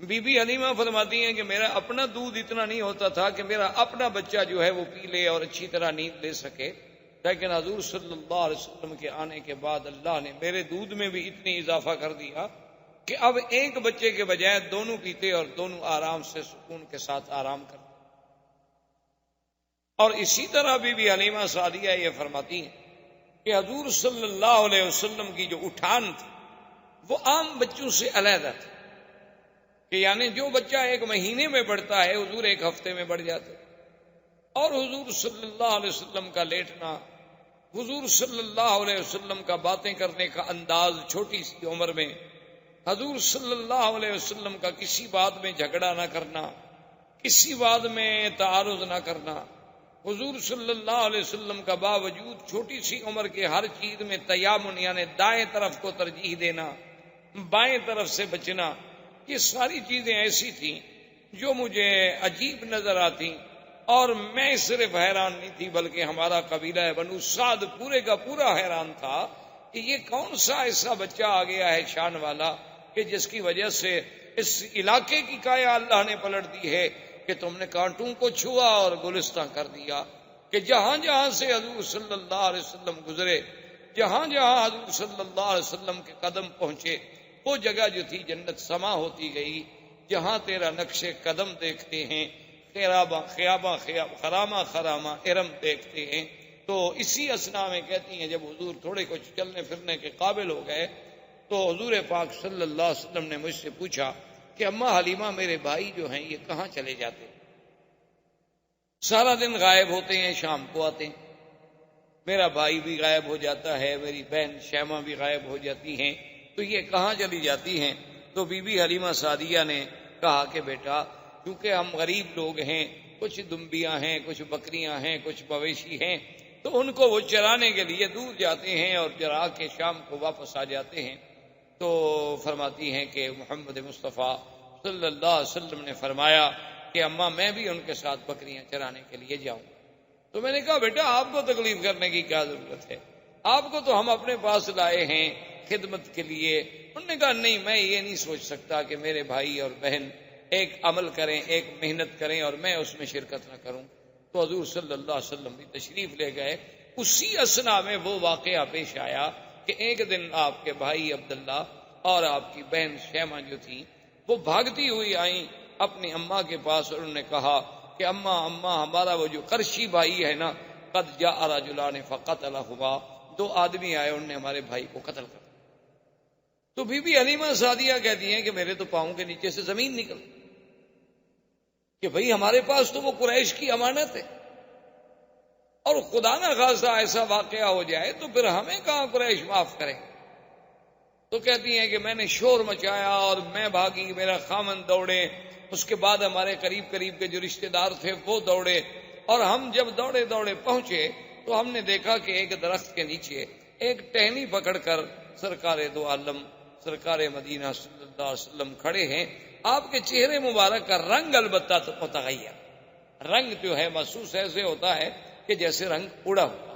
بی بی حلیمہ فرماتی ہیں کہ میرا اپنا دودھ اتنا نہیں ہوتا تھا کہ میرا اپنا بچہ جو ہے وہ پی لے اور اچھی طرح نیند لے سکے، لیکن حضور صلی اللہ علیہ وسلم کے آنے کے بعد اللہ نے میرے دودھ میں بھی اتنی اضافہ کر دیا کہ اب ایک بچے کے بجائے دونوں پیتے اور دونوں آرام سے سکون کے ساتھ آرام کرتے۔ اور اسی طرح بی بی حلیمہ سعدیہ یہ فرماتی ہیں کہ حضور صلی اللہ علیہ وسلم کی جو اٹھان تھی وہ عام بچوں سے علیحدہ تھی، کہ یعنی جو بچہ 1 مہینے میں بڑھتا ہے حضور 1 ہفتے میں بڑھ جاتے. اور حضور صلی اللہ علیہ وسلم کا لیٹنا، حضور صلی اللہ علیہ وسلم کا باتیں کرنے کا انداز چھوٹی سی عمر میں، حضور صلی اللہ علیہ وسلم کا کسی بات میں جھگڑا نہ کرنا، کسی بات میں تعارض نہ کرنا، حضور صلی اللہ علیہ وسلم کا باوجود چھوٹی سی عمر کے ہر چیز میں تیامن یعنی دائیں طرف کو ترجیح دینا، بائیں طرف سے بچنا، یہ ساری چیزیں ایسی تھیں جو مجھے عجیب نظر آتی. اور میں صرف حیران نہیں تھی بلکہ ہمارا قبیلہ بنو سعد پورے کا پورا حیران تھا کہ یہ کون سا ایسا بچہ آ گیا ہے شان والا کہ جس کی وجہ سے اس علاقے کی کایا اللہ نے پلٹ دی ہے کہ تم نے کانٹوں کو چھوا اور گلستان کر دیا، کہ جہاں جہاں سے حضور صلی اللہ علیہ وسلم گزرے، جہاں جہاں حضور صلی اللہ علیہ وسلم کے قدم پہنچے، وہ جگہ جو تھی جنت سما ہوتی گئی. جہاں تیرا نقش قدم دیکھتے ہیں، خرامہ خرامہ ارم دیکھتے ہیں. تو اسی اسنا میں کہتی ہیں جب حضور تھوڑے کچھ چلنے پھرنے کے قابل ہو گئے تو حضور پاک صلی اللہ علیہ وسلم نے مجھ سے پوچھا کہ اماں حلیمہ میرے بھائی جو ہیں یہ کہاں چلے جاتے ہیں؟ سارا دن غائب ہوتے ہیں، شام کو آتے ہیں. میرا بھائی بھی غائب ہو جاتا ہے، میری بہن شیمہ بھی غائب ہو جاتی ہیں، تو یہ کہاں چلی جاتی ہیں؟ تو بی بی حلیمہ سعدیہ نے کہا کہ بیٹا کیونکہ ہم غریب لوگ ہیں، کچھ دمبیاں ہیں، کچھ بکریاں ہیں، کچھ مویشی ہیں، تو ان کو وہ چرانے کے لیے دور جاتے ہیں اور چرا کے شام کو واپس آ جاتے ہیں. تو فرماتی ہیں کہ محمد مصطفیٰ صلی اللہ علیہ وسلم نے فرمایا کہ اماں میں بھی ان کے ساتھ بکریاں چرانے کے لیے جاؤں. تو میں نے کہا بیٹا آپ کو تکلیف کرنے کی کیا ضرورت ہے، آپ کو تو ہم اپنے پاس لائے ہیں خدمت کے لیے. انہوں نے کہا نہیں، میں یہ نہیں سوچ سکتا کہ میرے بھائی اور بہن ایک عمل کریں، ایک محنت کریں اور میں اس میں شرکت نہ کروں. تو حضور صلی اللہ علیہ وسلم بھی تشریف لے گئے. اسی اسنا میں وہ واقعہ پیش آیا کہ ایک دن آپ کے بھائی عبداللہ اور آپ کی بہن شیمہ جو تھی وہ بھاگتی ہوئی آئیں اپنی اماں کے پاس اور انہوں نے کہا کہ اماں ہمارا وہ جو قرشی بھائی ہے نا، قد جاء رجلان فقتلہما، 2 آدمی آئے انہوں نے ہمارے بھائی کو قتل کر. تو بی بی حلیمہ سعدیہ کہتی ہیں کہ میرے تو پاؤں کے نیچے سے زمین نکل کہ بھئی ہمارے پاس تو وہ قریش کی امانت ہے اور خدا نہ خواستہ ایسا واقعہ ہو جائے تو پھر ہمیں کہاں قریش معاف کرے. تو کہتی ہیں کہ میں نے شور مچایا اور میں بھاگی، میرا خامن دوڑے، اس کے بعد ہمارے قریب کے جو رشتہ دار تھے وہ دوڑے، اور ہم جب دوڑے پہنچے تو ہم نے دیکھا کہ ایک درخت کے نیچے ایک ٹہنی پکڑ کر سرکار دو عالم سرکار مدینہ صلی اللہ علیہ وسلم کھڑے ہیں. آپ کے چہرے مبارک کا رنگ البتہ تو متغیر، رنگ جو ہے محسوس ایسے ہوتا ہے کہ جیسے رنگ اڑا ہوا.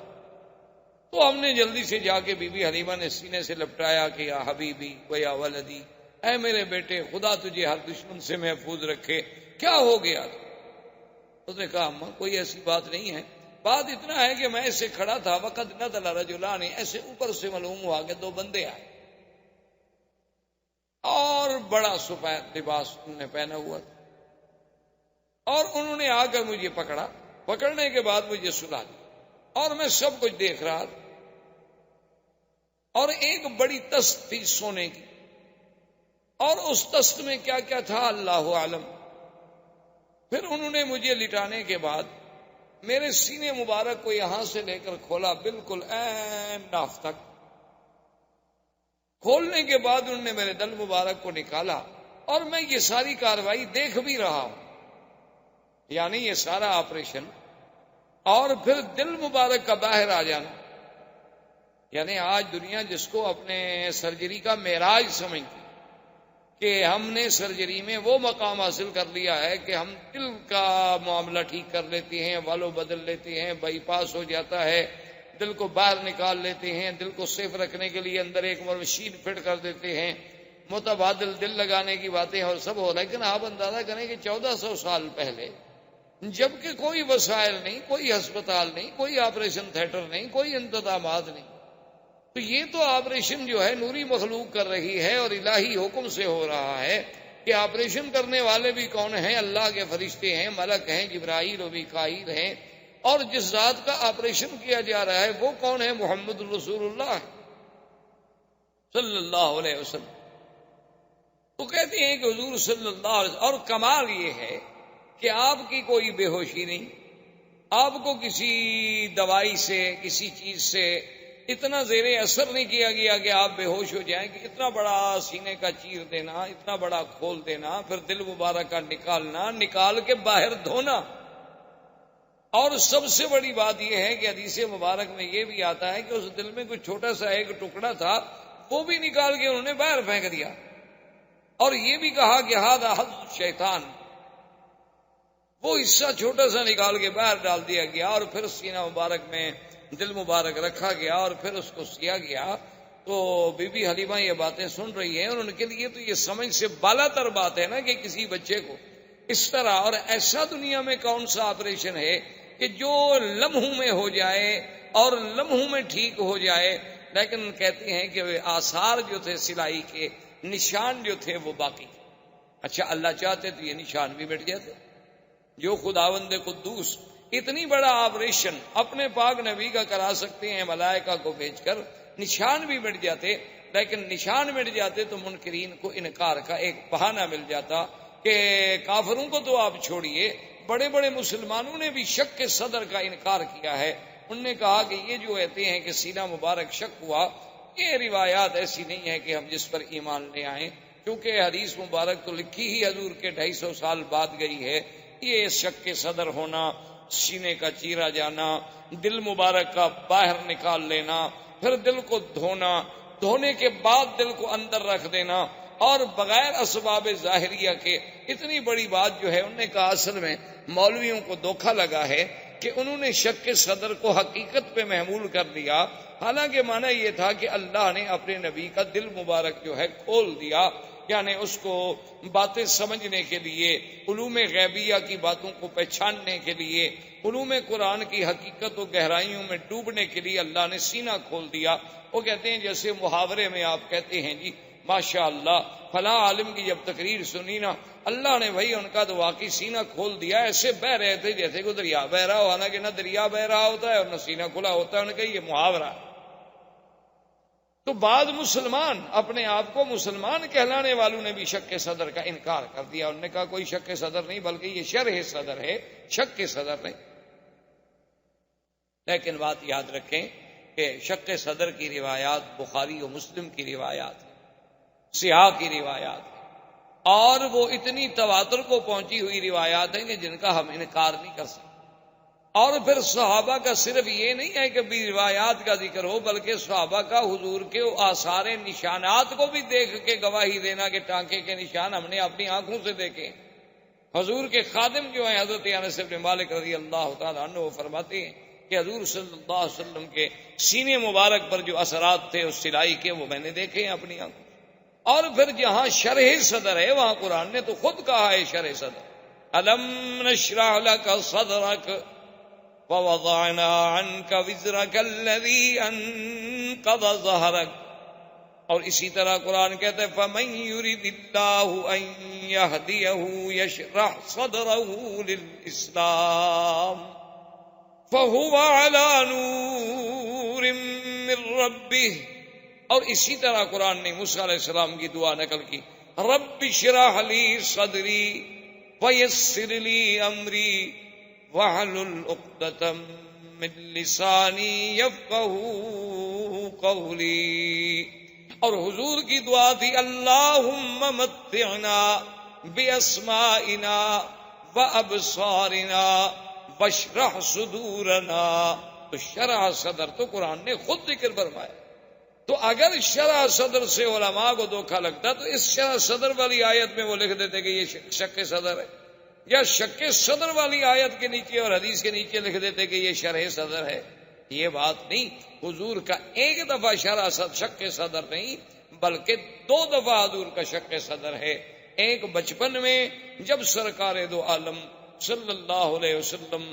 تو ہم نے جلدی سے جا کے بی بی حلیمہ نے سینے سے لپٹایا کہ یا حبیبی و یا ولدی، اے میرے بیٹے خدا تجھے ہر دشمن سے محفوظ رکھے، کیا ہو گیا؟ اس نے کہا اماں کوئی ایسی بات نہیں ہے، بات اتنا ہے کہ میں ایسے کھڑا تھا وقت نزل رجلان، ایسے اوپر سے معلوم ہوا کہ 2 بندے آئے اور بڑا سفید لباس انہوں نے پہنا ہوا تھا، اور انہوں نے آ کر مجھے پکڑا، پکڑنے کے بعد مجھے سلا دیا اور میں سب کچھ دیکھ رہا تھا. اور ایک بڑی تست تھی سونے کی، اور اس تست میں کیا کیا تھا اللہ عالم. پھر انہوں نے مجھے لٹانے کے بعد میرے سینے مبارک کو یہاں سے لے کر کھولا بالکل عین ناف تک. کھولنے کے بعد انہوں نے میرے دل مبارک کو نکالا اور میں یہ ساری کاروائی دیکھ بھی رہا ہوں، یعنی یہ سارا آپریشن اور پھر دل مبارک کا باہر آ جانا. یعنی آج دنیا جس کو اپنے سرجری کا معراج سمجھتی کہ ہم نے سرجری میں وہ مقام حاصل کر لیا ہے کہ ہم دل کا معاملہ ٹھیک کر لیتے ہیں، والو بدل لیتے ہیں، بائی پاس ہو جاتا ہے، دل کو باہر نکال لیتے ہیں، دل کو سیف رکھنے کے لیے اندر ایک مشین فٹ کر دیتے ہیں، متبادل دل لگانے کی باتیں اور سب ہو. لیکن آپ اندازہ کریں کہ 1400 سال پہلے جبکہ کوئی وسائل نہیں، کوئی ہسپتال نہیں، کوئی آپریشن تھیٹر نہیں، کوئی انتظامات نہیں، تو یہ تو آپریشن جو ہے نوری مخلوق کر رہی ہے اور الہی حکم سے ہو رہا ہے کہ آپریشن کرنے والے بھی کون ہیں؟ اللہ کے فرشتے ہیں، ملک ہیں، جبرائیل و میکائیل ہیں، اور جس ذات کا آپریشن کیا جا رہا ہے وہ کون ہے؟ محمد رسول اللہ صلی اللہ علیہ وسلم. تو کہتے ہیں کہ حضور صلی اللہ علیہ وسلم، اور کمال یہ ہے کہ آپ کی کوئی بے ہوشی نہیں، آپ کو کسی دوائی سے کسی چیز سے اتنا زیر اثر نہیں کیا گیا کہ آپ بے ہوش ہو جائیں، کہ اتنا بڑا سینے کا چیر دینا، اتنا بڑا کھول دینا، پھر دل مبارک کا نکالنا، نکال کے باہر دھونا۔ اور سب سے بڑی بات یہ ہے کہ حدیث مبارک میں یہ بھی آتا ہے کہ اس دل میں کوئی چھوٹا سا ایک ٹکڑا تھا، وہ بھی نکال کے انہوں نے باہر پھینک دیا، اور یہ بھی کہا کہ ھذا حظ شیطان، وہ حصہ چھوٹا سا نکال کے باہر ڈال دیا گیا، اور پھر سینہ مبارک میں دل مبارک رکھا گیا، اور پھر اس کو سیا گیا۔ تو بی بی حلیمہ یہ باتیں سن رہی ہیں، اور ان کے لیے تو یہ سمجھ سے بالا تر بات ہے نا کہ کسی بچے کو اس طرح، اور ایسا دنیا میں کون سا آپریشن ہے کہ جو لمحوں میں ہو جائے اور لمحوں میں ٹھیک ہو جائے، لیکن کہتے ہیں کہ آثار جو تھے سلائی کے، نشان جو تھے وہ باقی تھے۔ اچھا اللہ چاہتے تو یہ نشان بھی مٹ جاتے، جو خداوند قدوس اتنی بڑا آپریشن اپنے پاک نبی کا کرا سکتے ہیں ملائکہ کو بھیج کر، نشان بھی مٹ جاتے، لیکن نشان مٹ جاتے تو منکرین کو انکار کا ایک بہانہ مل جاتا کہ کافروں کو تو آپ چھوڑیے، بڑے بڑے مسلمانوں نے بھی شک کے صدر کا انکار کیا ہے۔ انہوں نے کہا کہ یہ جو کہتے ہیں کہ سینہ مبارک شک ہوا، یہ روایات ایسی نہیں ہے کہ ہم جس پر ایمان لے آئیں، کیونکہ حدیث مبارک تو لکھی ہی حضور کے 250 سال بعد گئی ہے۔ یہ شک کے صدر ہونا، سینے کا چیرا جانا، دل مبارک کا باہر نکال لینا، پھر دل کو دھونا، دھونے کے بعد دل کو اندر رکھ دینا، اور بغیر اسباب ظاہریہ کے، اتنی بڑی بات جو ہے، انہوں نے کہا اصل میں مولویوں کو دھوکہ لگا ہے کہ انہوں نے شک کے صدر کو حقیقت پہ محمول کر دیا، حالانکہ معنی یہ تھا کہ اللہ نے اپنے نبی کا دل مبارک جو ہے کھول دیا، یعنی اس کو باتیں سمجھنے کے لیے، علوم غیبیہ کی باتوں کو پہچاننے کے لیے، علوم قرآن کی حقیقت و گہرائیوں میں ڈوبنے کے لیے اللہ نے سینہ کھول دیا۔ وہ کہتے ہیں جیسے محاورے میں آپ کہتے ہیں جی ماشاء اللہ فلاں عالم کی جب تقریر سنی نا، اللہ نے بھائی ان کا تو واقعی سینہ کھول دیا، ایسے بہ رہے تھے جیسے کہ دریا بہ رہا ہو، حالانکہ نہ دریا بہ رہا ہوتا ہے اور نہ سینہ کھلا ہوتا ہے، ان کا یہ محاورہ۔ تو بعض مسلمان اپنے آپ کو مسلمان کہلانے والوں نے بھی شک کے صدر کا انکار کر دیا، انہوں نے کہا کوئی شک کے صدر نہیں، بلکہ یہ شرح صدر ہے، شک کے صدر نہیں۔ لیکن بات یاد رکھیں کہ شک کے صدر کی روایات بخاری و مسلم کی روایات ہیں، صحاح کی روایات ہیں، اور وہ اتنی تواتر کو پہنچی ہوئی روایات ہیں کہ جن کا ہم انکار نہیں کر سکتے۔ اور پھر صحابہ کا صرف یہ نہیں ہے کہ بھی روایات کا ذکر ہو، بلکہ صحابہ کا حضور کے آثار نشانات کو بھی دیکھ کے گواہی دینا کہ ٹانکے کے نشان ہم نے اپنی آنکھوں سے دیکھے۔ حضور کے خادم جو ہیں حضرت انس بن مالک رضی اللہ تعالیٰ عنہ، وہ فرماتے ہیں کہ حضور صلی اللہ علیہ وسلم کے سینے مبارک پر جو اثرات تھے اس سلائی کے، وہ میں نے دیکھے ہیں اپنی آنکھوں۔ اور پھر جہاں شرح صدر ہے وہاں قرآن نے تو خود کہا ہے شرح صدر، الم نشرح لک صدرک ووضعنا عنك وزرك الذي انقض ظهرك، اور اسی طرح قرآن کہتا ہے فمن يرد الله ان يهديه يشرح صدره للاسلام فهو على نور من ربه، اور اسی طرح قرآن نے موسیٰ علیہ السلام کی دعا نقل کی، رب اشرح لي صدري ويسر لي امري وَاحْلُلْ عُقْدَةً مِّن لِّسَانِي يَفْقَهُوا قَوْلِي، اور حضور کی دعا تھی اللہم متعنا بِأَسْمَائِنَا وَأَبْصَارِنَا وَاشْرَحْ صُدُورَنَا۔ تو شرح صدر تو قرآن نے خود ذکر فرمایا۔ تو اگر شرح صدر سے علماء کو دھوکہ لگتا تو اس شرح صدر والی آیت میں وہ لکھ دیتے کہ یہ شک صدر ہے، یا شک صدر والی آیت کے نیچے اور حدیث کے نیچے لکھ دیتے کہ یہ شرح صدر ہے۔ یہ بات نہیں، حضور کا ایک دفعہ شک صدر نہیں بلکہ 2 دفعہ حضور کا شک صدر ہے۔ ایک بچپن میں جب سرکار دو عالم صلی اللہ علیہ وسلم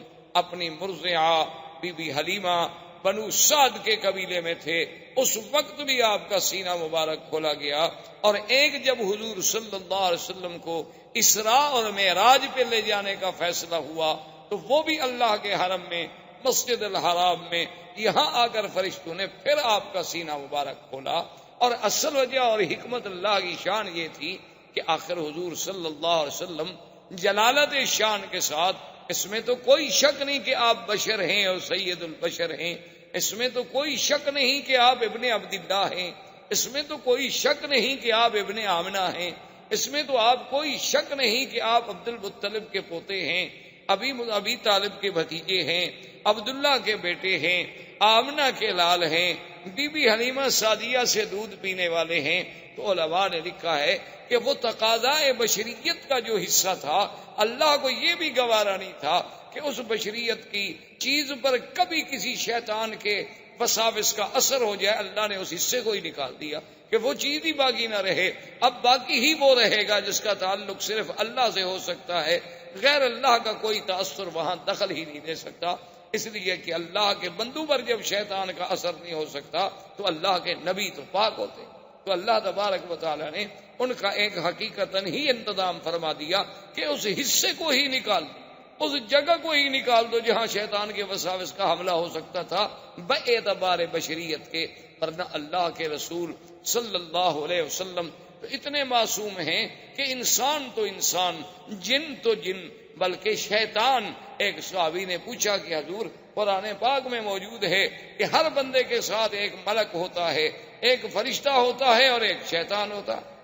اپنی مرضعہ بی بی حلیمہ بنو سعد کے قبیلے میں تھے، اس وقت بھی آپ کا سینہ مبارک کھولا گیا، اور ایک جب حضور صلی اللہ علیہ وسلم کو اسراء اور معراج پہ لے جانے کا فیصلہ ہوا تو وہ بھی اللہ کے حرم میں مسجد الحرام میں یہاں آ کر فرشتوں نے پھر آپ کا سینہ مبارک کھولا۔ اور اصل وجہ اور حکمت اللہ کی شان یہ تھی کہ آخر حضور صلی اللہ علیہ وسلم جلالت شان کے ساتھ، اس میں تو کوئی شک نہیں کہ آپ بشر ہیں اور سید البشر ہیں، اس میں تو کوئی شک نہیں کہ آپ ابن عبداللہ ہیں، اس میں تو کوئی شک نہیں کہ آپ ابن آمنہ ہیں، اس میں تو آپ کوئی شک نہیں کہ آپ عبد المطلب کے پوتے ہیں، ابی طالب کے بھتیجے ہیں، عبداللہ کے بیٹے ہیں، آمنہ کے لال ہیں، بی بی حلیمہ سعدیہ سے دودھ پینے والے ہیں۔ تو علماء نے لکھا ہے کہ وہ تقاضائے بشریت کا جو حصہ تھا، اللہ کو یہ بھی گوارا نہیں تھا کہ اس بشریت کی چیز پر کبھی کسی شیطان کے وساوس کا اثر ہو جائے۔ اللہ نے اس حصے کو ہی نکال دیا کہ وہ چیز ہی باقی نہ رہے، اب باقی ہی وہ رہے گا جس کا تعلق صرف اللہ سے ہو سکتا ہے، غیر اللہ کا کوئی تاثر وہاں دخل ہی نہیں دے سکتا، اس لیے کہ اللہ کے بندوں پر جب شیطان کا اثر نہیں ہو سکتا تو اللہ کے نبی تو پاک ہوتے۔ تو اللہ تبارک و تعالیٰ نے ان کا ایک حقیقتاً ہی انتظام فرما دیا کہ اس حصے کو ہی نکال دو، اس جگہ کو ہی نکال دو جہاں شیطان کے وساوس کا حملہ ہو سکتا تھا باعتبار بشریت کے۔ ورنہ اللہ کے رسول صلی اللہ علیہ وسلم تو اتنے معصوم ہیں کہ انسان تو انسان، جن تو جن، بلکہ شیطان۔ ایک صحابی نے پوچھا کہ حضور قرآن پاک میں موجود ہے کہ ہر بندے کے ساتھ ایک ملک ہوتا ہے، ایک فرشتہ ہوتا ہے اور ایک شیطان ہوتا ہے،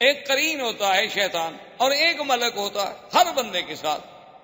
ایک قرین ہوتا ہے شیطان اور ایک ملک ہوتا ہے ہر بندے کے ساتھ،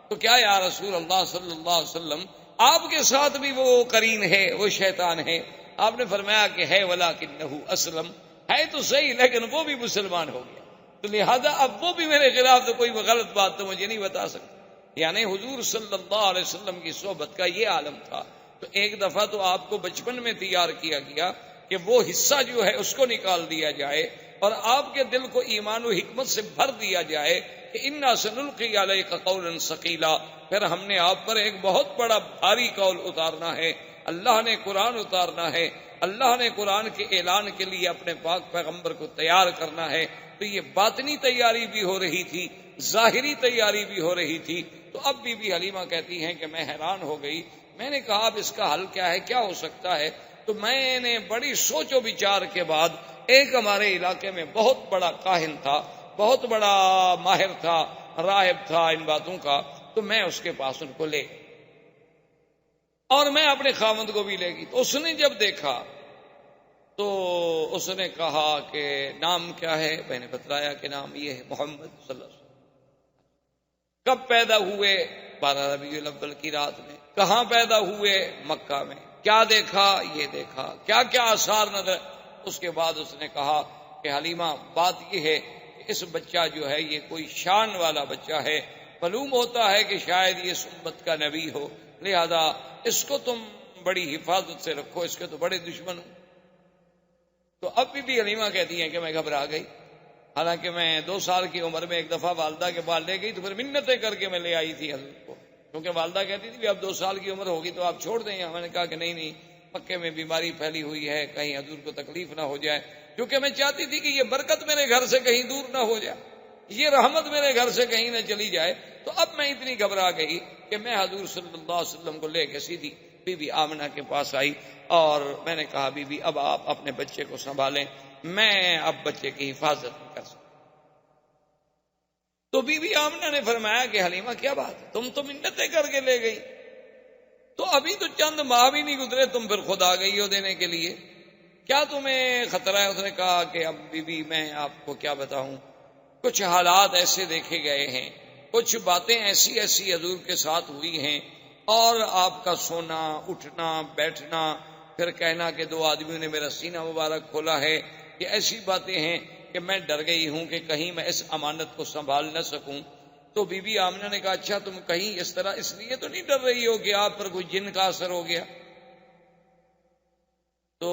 تو کیا یا رسول اللہ صلی اللہ علیہ وسلم آپ کے ساتھ بھی وہ قرین ہے، وہ شیطان ہے؟ آپ نے فرمایا کہ ہے ولکنہ اسلم، ہے تو صحیح لیکن وہ بھی مسلمان ہو گیا، تو لہذا اب وہ بھی میرے خلاف تو کوئی غلط بات تو مجھے نہیں بتا سکتا۔ یعنی حضور صلی اللہ علیہ وسلم کی صحبت کا یہ عالم تھا۔ تو ایک دفعہ تو آپ کو بچپن میں تیار کیا گیا کہ وہ حصہ جو ہے اس کو نکال دیا جائے اور آپ کے دل کو ایمان و حکمت سے بھر دیا جائے کہ انا سنلقی علیک قولا ثقیلا، پھر ہم نے آپ پر ایک بہت بڑا بھاری قول اتارنا ہے، اللہ نے قرآن اتارنا ہے، اللہ نے قرآن کے اعلان کے لیے اپنے پاک پیغمبر کو تیار کرنا ہے۔ تو یہ باطنی تیاری بھی ہو رہی تھی، ظاہری تیاری بھی ہو رحی تھی۔ تو اب بی بی حلیمہ کہتی ہیں کہ میں حیران ہو گئی، میں نے کہا اب اس کا حل کیا ہے، کیا ہو سکتا ہے؟ تو میں نے بڑی سوچ و بچار کے بعد، ایک ہمارے علاقے میں بہت بڑا کاہن تھا، بہت بڑا ماہر تھا، راہب تھا ان باتوں کا، تو میں اس کے پاس ان کو لے گئی اور میں اپنے خاوند کو بھی لے گئی۔ تو اس نے جب دیکھا تو اس نے کہا کہ نام کیا ہے؟ میں نے بتلایا کہ نام یہ ہے محمد صلی اللہ علیہ وسلم۔ کب پیدا ہوئے؟ 12 ربیع الاول کی رات میں۔ کہاں پیدا ہوئے؟ مکہ میں۔ کیا دیکھا؟ یہ دیکھا۔ کیا کیا آثار نظر؟ اس کے بعد اس نے کہا کہ حلیمہ بات یہ ہے کہ اس بچہ جو ہے یہ کوئی شان والا بچہ ہے، معلوم ہوتا ہے کہ شاید یہ امت کا نبی ہو، لہذا اس کو تم بڑی حفاظت سے رکھو، اس کے تو بڑے دشمن ہو۔ تو اب بھی حلیمہ کہتی ہیں کہ میں گھبرا گئی، حالانکہ میں 2 سال کی عمر میں ایک دفعہ والدہ کے پاس لے گئی تو پھر منتیں کر کے میں لے آئی تھی حضرت کو، کیونکہ والدہ کہتی تھی اب 2 سال کی عمر ہوگی تو آپ چھوڑ دیں۔ میں نے کہا کہ نہیں، مکے میں بیماری پھیلی ہوئی ہے، کہیں حضور کو تکلیف نہ ہو جائے، کیونکہ میں چاہتی تھی کہ یہ برکت میرے گھر سے کہیں دور نہ ہو جائے، یہ رحمت میرے گھر سے کہیں نہ چلی جائے۔ تو اب میں اتنی گھبرا گئی کہ میں حضور صلی اللہ علیہ وسلم کو لے کے سیدھی بی بی آمنہ کے پاس آئی اور میں نے کہا بی بی اب آپ اپنے بچے کو سنبھالیں، میں اب بچے کی حفاظت نہیں کر سکتا۔ تو بی بی آمنہ نے فرمایا کہ حلیمہ کیا بات ہے، تم تو منتیں کر کے لے گئی، تو ابھی تو چند ماہ بھی نہیں گزرے تم پھر خود آ گئی ہو دینے کے لیے، کیا تمہیں خطرہ ہے؟ اس نے کہا کہ اب بی بی میں آپ کو کیا بتاؤں، کچھ حالات ایسے دیکھے گئے ہیں، کچھ باتیں ایسی ایسی حضور کے ساتھ ہوئی ہیں، اور آپ کا سونا اٹھنا بیٹھنا، پھر کہنا کہ 2 آدمیوں نے میرا سینہ مبارک کھولا ہے، یہ ایسی باتیں ہیں کہ میں ڈر گئی ہوں کہ کہیں میں اس امانت کو سنبھال نہ سکوں۔ تو بی بی آمنہ نے کہا اچھا تم کہیں اس طرح اس لیے تو نہیں ڈر رہی ہو کہ آپ پر کوئی جن کا اثر ہو گیا؟ تو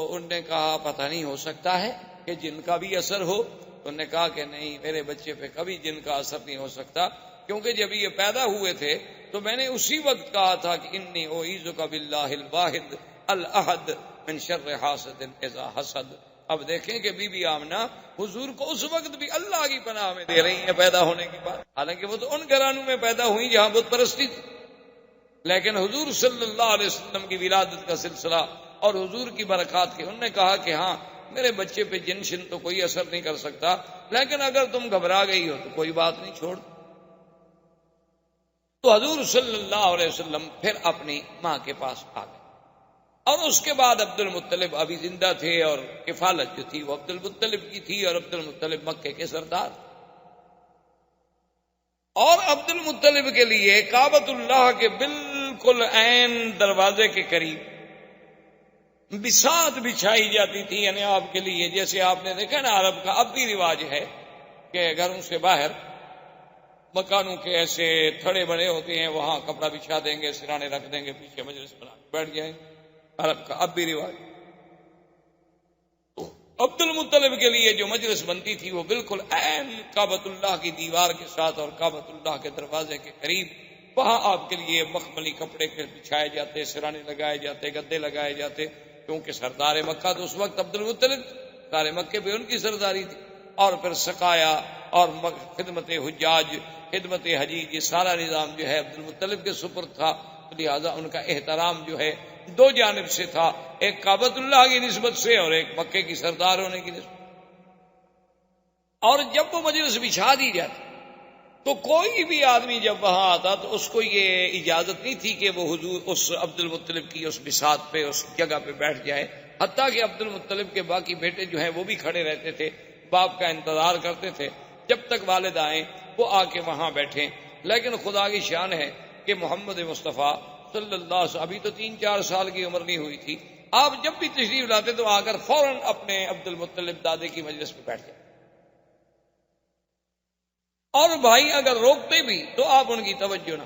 انہوں نے کہا پتہ نہیں، ہو سکتا ہے کہ جن کا بھی اثر ہو۔ انہوں نے کہا کہ نہیں، میرے بچے پہ کبھی جن کا اثر نہیں ہو سکتا، کیونکہ جب یہ پیدا ہوئے تھے تو میں نے اسی وقت کہا تھا کہ انی اعوذک باللہ الواحد الاحد من شر حاسد اذا حسد۔ اب دیکھیں کہ بی بی آمنہ حضور کو اس وقت بھی اللہ کی پناہ میں دے رہی ہیں پیدا ہونے کی بات، حالانکہ وہ تو ان گھرانوں میں پیدا ہوئی جہاں بت پرستی تھی، لیکن حضور صلی اللہ علیہ وسلم کی ولادت کا سلسلہ اور حضور کی برکات کے، انہوں نے کہا کہ ہاں میرے بچے پہ جن شن تو کوئی اثر نہیں کر سکتا، لیکن اگر تم گھبرا گئی ہو تو کوئی بات نہیں، چھوڑ۔ تو حضور صلی اللہ علیہ وسلم پھر اپنی ماں کے پاس آ گئے، اور اس کے بعد عبد المطلب ابھی زندہ تھے، اور کفالت جو تھی وہ عبد المطلب کی تھی، اور عبد المطلب مکے کے سردار، اور عبد المطلب کے لیے کعبۃ اللہ کے بالکل عین دروازے کے قریب بساط بچھائی جاتی تھی، یعنی آپ کے لیے جیسے آپ نے دیکھا نا عرب کا اب بھی رواج ہے کہ گھروں سے باہر مکانوں کے ایسے تھڑے بڑے ہوتے ہیں، وہاں کپڑا بچھا دیں گے، سرانے رکھ دیں گے، پیچھے مجلس بنا کے بیٹھ جائیں، عرب کا اب بھی رواج۔ تو عبد المطلب کے لیے جو مجلس بنتی تھی وہ بالکل عین کعبۃ اللہ کی دیوار کے ساتھ اور کعبۃ اللہ کے دروازے کے قریب، وہاں آپ کے لیے مخملی کپڑے کے بچھائے جاتے، سرانے لگائے جاتے، گدے لگائے جاتے، کیونکہ سردار مکہ تو اس وقت عبد المطلب، سارے مکے پہ ان کی سرداری تھی، اور پھر سقایا اور خدمت حجاج، خدمت حجیج، یہ سارا نظام جو ہے عبد المطلب کے سپرد تھا، لہذا ان کا احترام جو ہے دو جانب سے تھا، ایک کعبۃ اللہ کی نسبت سے اور ایک مکے کی سردار ہونے کی نسبت۔ اور جب وہ مجلس بچھا دی جاتی تو کوئی بھی آدمی جب وہاں آتا تو اس کو یہ اجازت نہیں تھی کہ وہ حضور اس عبد المطلب کی اس بساط پہ، اس جگہ پہ بیٹھ جائے، حتیٰ کہ عبد المطلب کے باقی بیٹے جو ہیں وہ بھی کھڑے رہتے تھے، باپ کا انتظار کرتے تھے جب تک والد آئیں وہ آ کے وہاں بیٹھیں۔ لیکن خدا کی شان ہے کہ محمد مصطفیٰ صلی اللہ علیہ وسلم ابھی تو 3-4 سال کی عمر نہیں ہوئی تھی، آپ جب بھی تشریف لاتے تو آ کر فوراً اپنے عبد المطلب دادے کی مجلس پہ بیٹھ جائیں، اور بھائی اگر روکتے بھی تو آپ ان کی توجہ نہ۔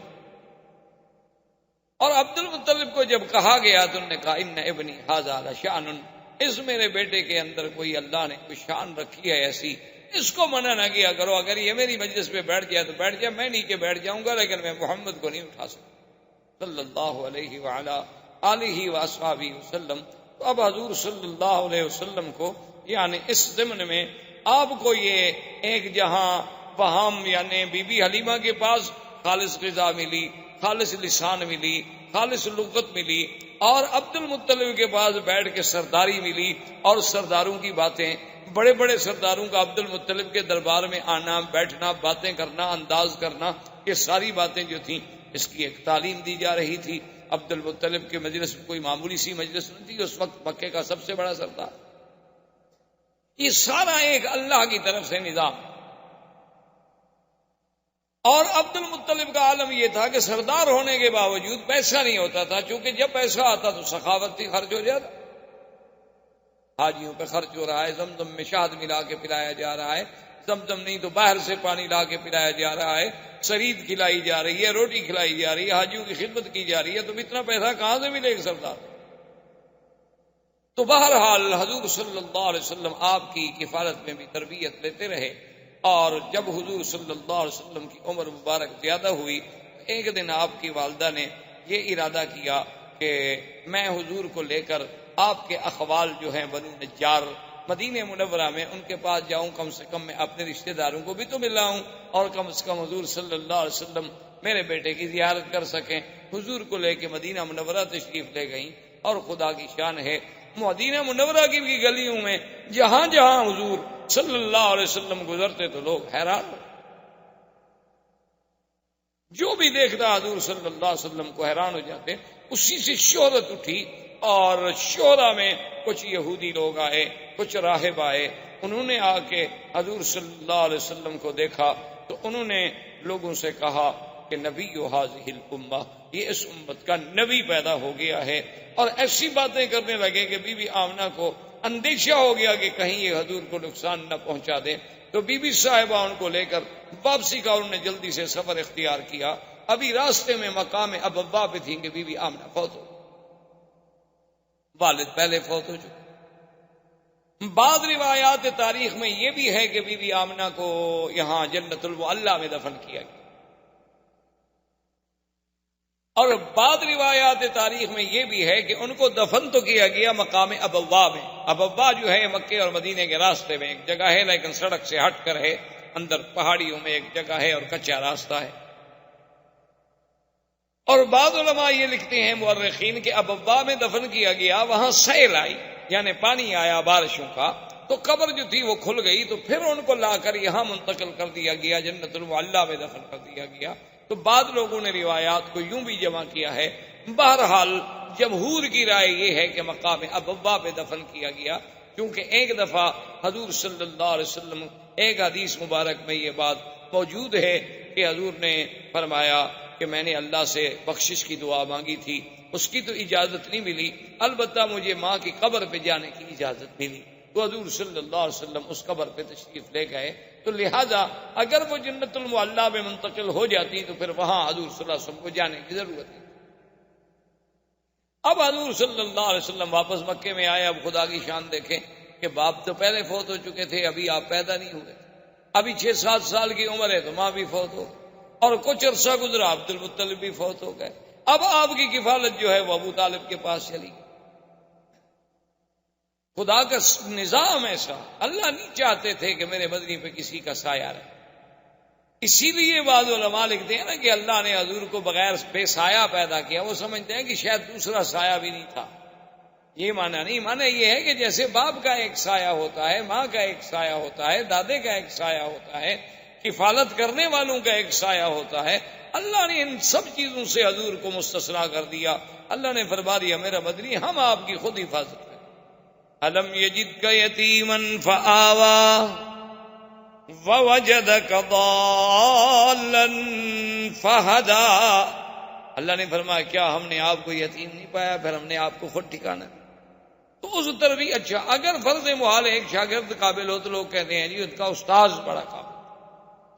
اور عبد المطلب کو جب کہا گیا تو انہوں نے کہا ان ابنی ھذا لشأن، اس میرے بیٹے کے اندر کوئی اللہ نے کوئی شان رکھی ہے ایسی، اس کو منع نہ کیا کرو، اگر یہ میری مجلس پہ بیٹھ جائے تو بیٹھ جائے، میں نیچے بیٹھ جاؤں گا، لیکن میں محمد کو نہیں اٹھا سکتا صلی اللہ علیہ وعلا آلہ واصحابہ وسلم۔ تو اب حضور صلی اللہ علیہ وسلم کو یعنی اس ضمن میں آپ کو یہ ایک جہاں وہاں یعنی بی بی حلیمہ کے پاس خالص غذا ملی، خالص لسان ملی، خالص لغت ملی، اور عبد المطلب کے پاس بیٹھ کے سرداری ملی، اور سرداروں کی باتیں، بڑے بڑے سرداروں کا عبد المطلب کے دربار میں آنا، بیٹھنا، باتیں کرنا، انداز کرنا، یہ ساری باتیں جو تھیں اس کی ایک تعلیم دی جا رہی تھی۔ عبد المطلب کے مجلس کوئی معمولی سی مجلس نہیں تھی، اس وقت مکے کا سب سے بڑا سردار۔ یہ سارا ایک اللہ کی طرف سے نظام۔ اور عبد المطلب کا عالم یہ تھا کہ سردار ہونے کے باوجود پیسہ نہیں ہوتا تھا، چونکہ جب پیسہ آتا تو سخاوت تھی، خرچ ہو جاتا، حاجیوں پہ خرچ ہو رہا ہے، زمزم میں شہد ملا کے پلایا جا رہا ہے، زمزم نہیں تو باہر سے پانی لا کے پلایا جا رہا ہے، سرید کھلائی جا رہی ہے، روٹی کھلائی جا رہی ہے، حاجیوں کی خدمت کی جا رہی ہے، تو اتنا پیسہ کہاں سے ملے گا سردار؟ تو بہرحال حضور صلی اللہ علیہ وسلم آپ کی کفالت میں بھی تربیت لیتے رہے، اور جب حضور صلی اللہ علیہ وسلم کی عمر مبارک زیادہ ہوئی، ایک دن آپ کی والدہ نے یہ ارادہ کیا کہ میں حضور کو لے کر آپ کے اخوال جو ہیں بنو نجار مدینہ منورہ میں ان کے پاس جاؤں، کم سے کم میں اپنے رشتہ داروں کو بھی تو ملاؤں، اور کم سے کم حضور صلی اللہ علیہ وسلم میرے بیٹے کی زیارت کر سکیں۔ حضور کو لے کے مدینہ منورہ تشریف لے گئیں، اور خدا کی شان ہے مدینہ منورہ کی بھی گلیوں میں جہاں جہاں حضور صلی اللہ علیہ وسلم گزرتے تو لوگ حیران ہو، جو بھی دیکھتا حضور صلی اللہ علیہ وسلم کو حیران ہو جاتے۔ اسی سے شہرت اٹھی، اور شہرا میں کچھ یہودی لوگ آئے، کچھ راہب آئے، انہوں نے آ کے حضور صلی اللہ علیہ وسلم کو دیکھا تو انہوں نے لوگوں سے کہا کہ نبی ھذہ الامہ، یہ اس امت کا نبی پیدا ہو گیا ہے، اور ایسی باتیں کرنے لگے کہ بی بی آمنہ کو اندیشہ ہو گیا کہ کہیں یہ حضور کو نقصان نہ پہنچا دے، تو بی بی صاحبہ ان کو لے کر واپسی کا انہوں نے جلدی سے سفر اختیار کیا۔ ابھی راستے میں مقام ابوا پہ تھیں کہ بی بی آمنہ فوت ہو، والد پہلے فوت ہو چکے۔ بعض روایات تاریخ میں یہ بھی ہے کہ بی بی آمنہ کو یہاں جنت المعلیٰ میں دفن کیا گیا، اور بعض روایات تاریخ میں یہ بھی ہے کہ ان کو دفن تو کیا گیا مقام ابوا میں۔ ابوا جو ہے مکے اور مدینے کے راستے میں ایک جگہ ہے، لیکن سڑک سے ہٹ کر ہے، اندر پہاڑیوں میں ایک جگہ ہے اور کچا راستہ ہے۔ اور بعض علماء یہ لکھتے ہیں مورخین کہ ابوا میں دفن کیا گیا، وہاں سیل آئی، یعنی پانی آیا بارشوں کا، تو قبر جو تھی وہ کھل گئی، تو پھر ان کو لا کر یہاں منتقل کر دیا گیا، جنت المعلیٰ میں دفن کر دیا گیا۔ تو بعض لوگوں نے روایات کو یوں بھی جمع کیا ہے، بہرحال جمہور کی رائے یہ ہے کہ مقام ابوا پہ دفن کیا گیا، کیونکہ ایک دفعہ حضور صلی اللہ علیہ وسلم، ایک حدیث مبارک میں یہ بات موجود ہے کہ حضور نے فرمایا کہ میں نے اللہ سے بخشش کی دعا مانگی تھی، اس کی تو اجازت نہیں ملی، البتہ مجھے ماں کی قبر پہ جانے کی اجازت ملی، تو حضور صلی اللہ علیہ وسلم اس قبر پہ تشریف لے گئے۔ تو لہذا اگر وہ جنت المعلیٰ میں منتقل ہو جاتی تو پھر وہاں حضور صلی اللہ علیہ وسلم کو جانے کی ضرورت نہیں۔ اب حضور صلی اللہ علیہ وسلم واپس مکے میں آئے۔ اب خدا کی شان دیکھیں کہ باپ تو پہلے فوت ہو چکے تھے، ابھی آپ پیدا نہیں ہوئے، ابھی 6-7 سال کی عمر ہے تو ماں بھی فوت ہو، اور کچھ عرصہ گزرا عبد المطلب بھی فوت ہو گئے۔ اب آپ کی کفالت جو ہے وہ ابو طالب کے پاس چلی گئی۔ خدا کا نظام ایسا، اللہ نہیں چاہتے تھے کہ میرے بدنی پہ کسی کا سایہ رہے، اسی لیے بعض علماء لکھتے ہیں نا کہ اللہ نے حضور کو بغیر بے سایہ پیدا کیا، وہ سمجھتے ہیں کہ شاید دوسرا سایہ بھی نہیں تھا۔ یہ معنی نہیں، معنی یہ ہے کہ جیسے باپ کا ایک سایہ ہوتا ہے، ماں کا ایک سایہ ہوتا ہے، دادے کا ایک سایہ ہوتا ہے، کفالت کرنے والوں کا ایک سایہ ہوتا ہے، اللہ نے ان سب چیزوں سے حضور کو مستثنیٰ کر دیا۔ اللہ نے فرما دیا میرا بدنی ہم آپ کی خود حفاظت کریں۔ الم یجدک یتیما فآوی ووجدک ضالا فہدی۔ اللہ نے فرمایا کیا ہم نے آپ کو یتیم نہیں پایا، پھر ہم نے آپ کو خود ٹھکانا۔ تو اس طرح بھی اچھا، اگر فرض محال ایک شاگرد قابل ہو تو لوگ کہتے ہیں جی ان کا استاذ بڑا قابل،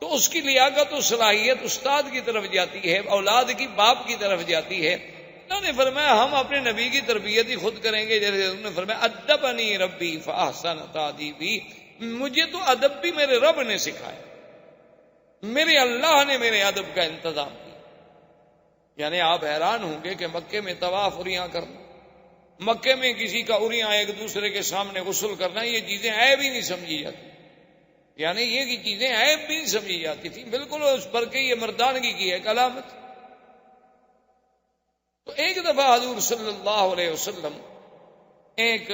تو اس کی لیاقت و صلاحیت استاد کی طرف جاتی ہے، اولاد کی باپ کی طرف جاتی ہے۔ اللہ نے فرمایا ہم اپنے نبی کی تربیت ہی خود کریں گے، جیسے انہوں نے فرمایا ادبنی ربی فاحسن تادیبی، مجھے تو ادب بھی میرے رب نے سکھایا، میرے اللہ نے میرے ادب کا انتظام کیا۔ یعنی آپ حیران ہوں گے کہ مکے میں طواف اریاں کرنا، مکے میں کسی کا اریاں ایک دوسرے کے سامنے غسل کرنا، یہ چیزیں عیب ہی نہیں سمجھی جاتی، یعنی یہ چیزیں عیب بھی نہیں سمجھی جاتی تھی، بالکل اس پر کہ یہ مردانگی کی ایک علامت۔ تو ایک دفعہ حضور صلی اللہ علیہ وسلم ایک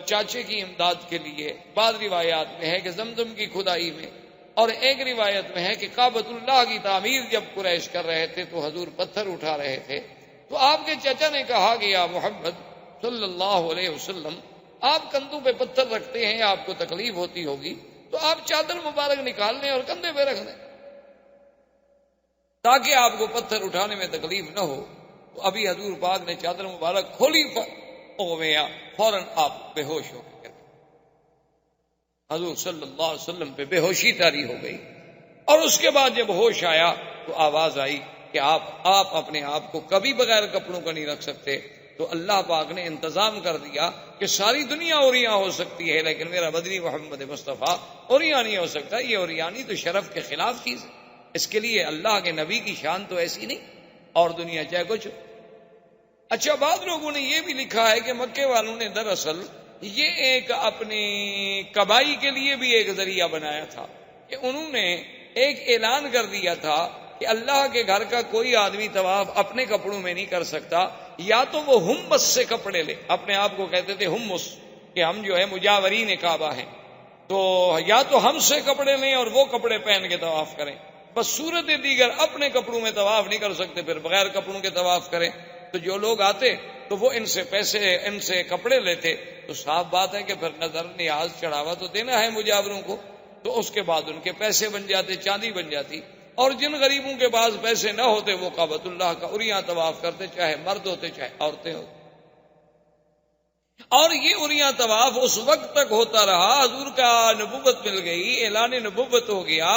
چاچے کی امداد کے لیے، بعض روایات میں ہے کہ زمزم کی کھدائی میں، اور ایک روایت میں ہے کہ کعبۃ اللہ کی تعمیر جب قریش کر رہے تھے تو حضور پتھر اٹھا رہے تھے، تو آپ کے چچا نے کہا کہ یا محمد صلی اللہ علیہ وسلم آپ کندھوں پہ پتھر رکھتے ہیں، آپ کو تکلیف ہوتی ہوگی، تو آپ چادر مبارک نکال لیں اور کندھے پہ رکھ دیں تاکہ آپ کو پتھر اٹھانے میں تکلیف نہ ہو۔ تو ابھی حضور پاک نے چادر مبارک کھولی، فوراً آپ بے ہوش ہو گئے، حضور صلی اللہ علیہ وسلم پہ بے ہوشی طاری ہو گئی، اور اس کے بعد جب ہوش آیا تو آواز آئی کہ آپ اپنے آپ کو کبھی بغیر کپڑوں کا نہیں رکھ سکتے۔ تو اللہ پاک نے انتظام کر دیا کہ ساری دنیا اوریاں ہو سکتی ہے لیکن میرا بدنی محمد مصطفیٰ اوریاں نہیں ہو سکتا۔ یہ اوریانی تو شرف کے خلاف چیز ہے، اس کے لیے اللہ کے نبی کی شان تو ایسی نہیں، اور دنیا چاہے کچھ۔ اچھا، بعض لوگوں نے یہ بھی لکھا ہے کہ مکے والوں نے دراصل یہ ایک اپنی کبائی کے لیے بھی ایک ذریعہ بنایا تھا کہ انہوں نے ایک اعلان کر دیا تھا کہ اللہ کے گھر کا کوئی آدمی طواف اپنے کپڑوں میں نہیں کر سکتا، یا تو وہ ہمس سے کپڑے لے، اپنے آپ کو کہتے تھے ہمس کہ ہم جو ہے مجاورین کعبہ ہیں، تو یا تو ہم سے کپڑے لیں اور وہ کپڑے پہن کے طواف کریں، بس صورت دیگر اپنے کپڑوں میں طواف نہیں کر سکتے، پھر بغیر کپڑوں کے طواف کریں۔ تو جو لوگ آتے تو وہ ان سے پیسے، ان سے کپڑے لیتے، تو صاف بات ہے کہ پھر نظر نیاز چڑھاوا تو دینا ہے مجاوروں کو، تو اس کے بعد ان کے پیسے بن جاتے، چاندی بن جاتی، اور جن غریبوں کے پاس پیسے نہ ہوتے وہ کعبۃ اللہ کا اریاں طواف کرتے، چاہے مرد ہوتے چاہے عورتیں ہوتے۔ اور یہ اریاں طواف اس وقت تک ہوتا رہا، حضور کا نبوت مل گئی، اعلان نبوت ہو گیا،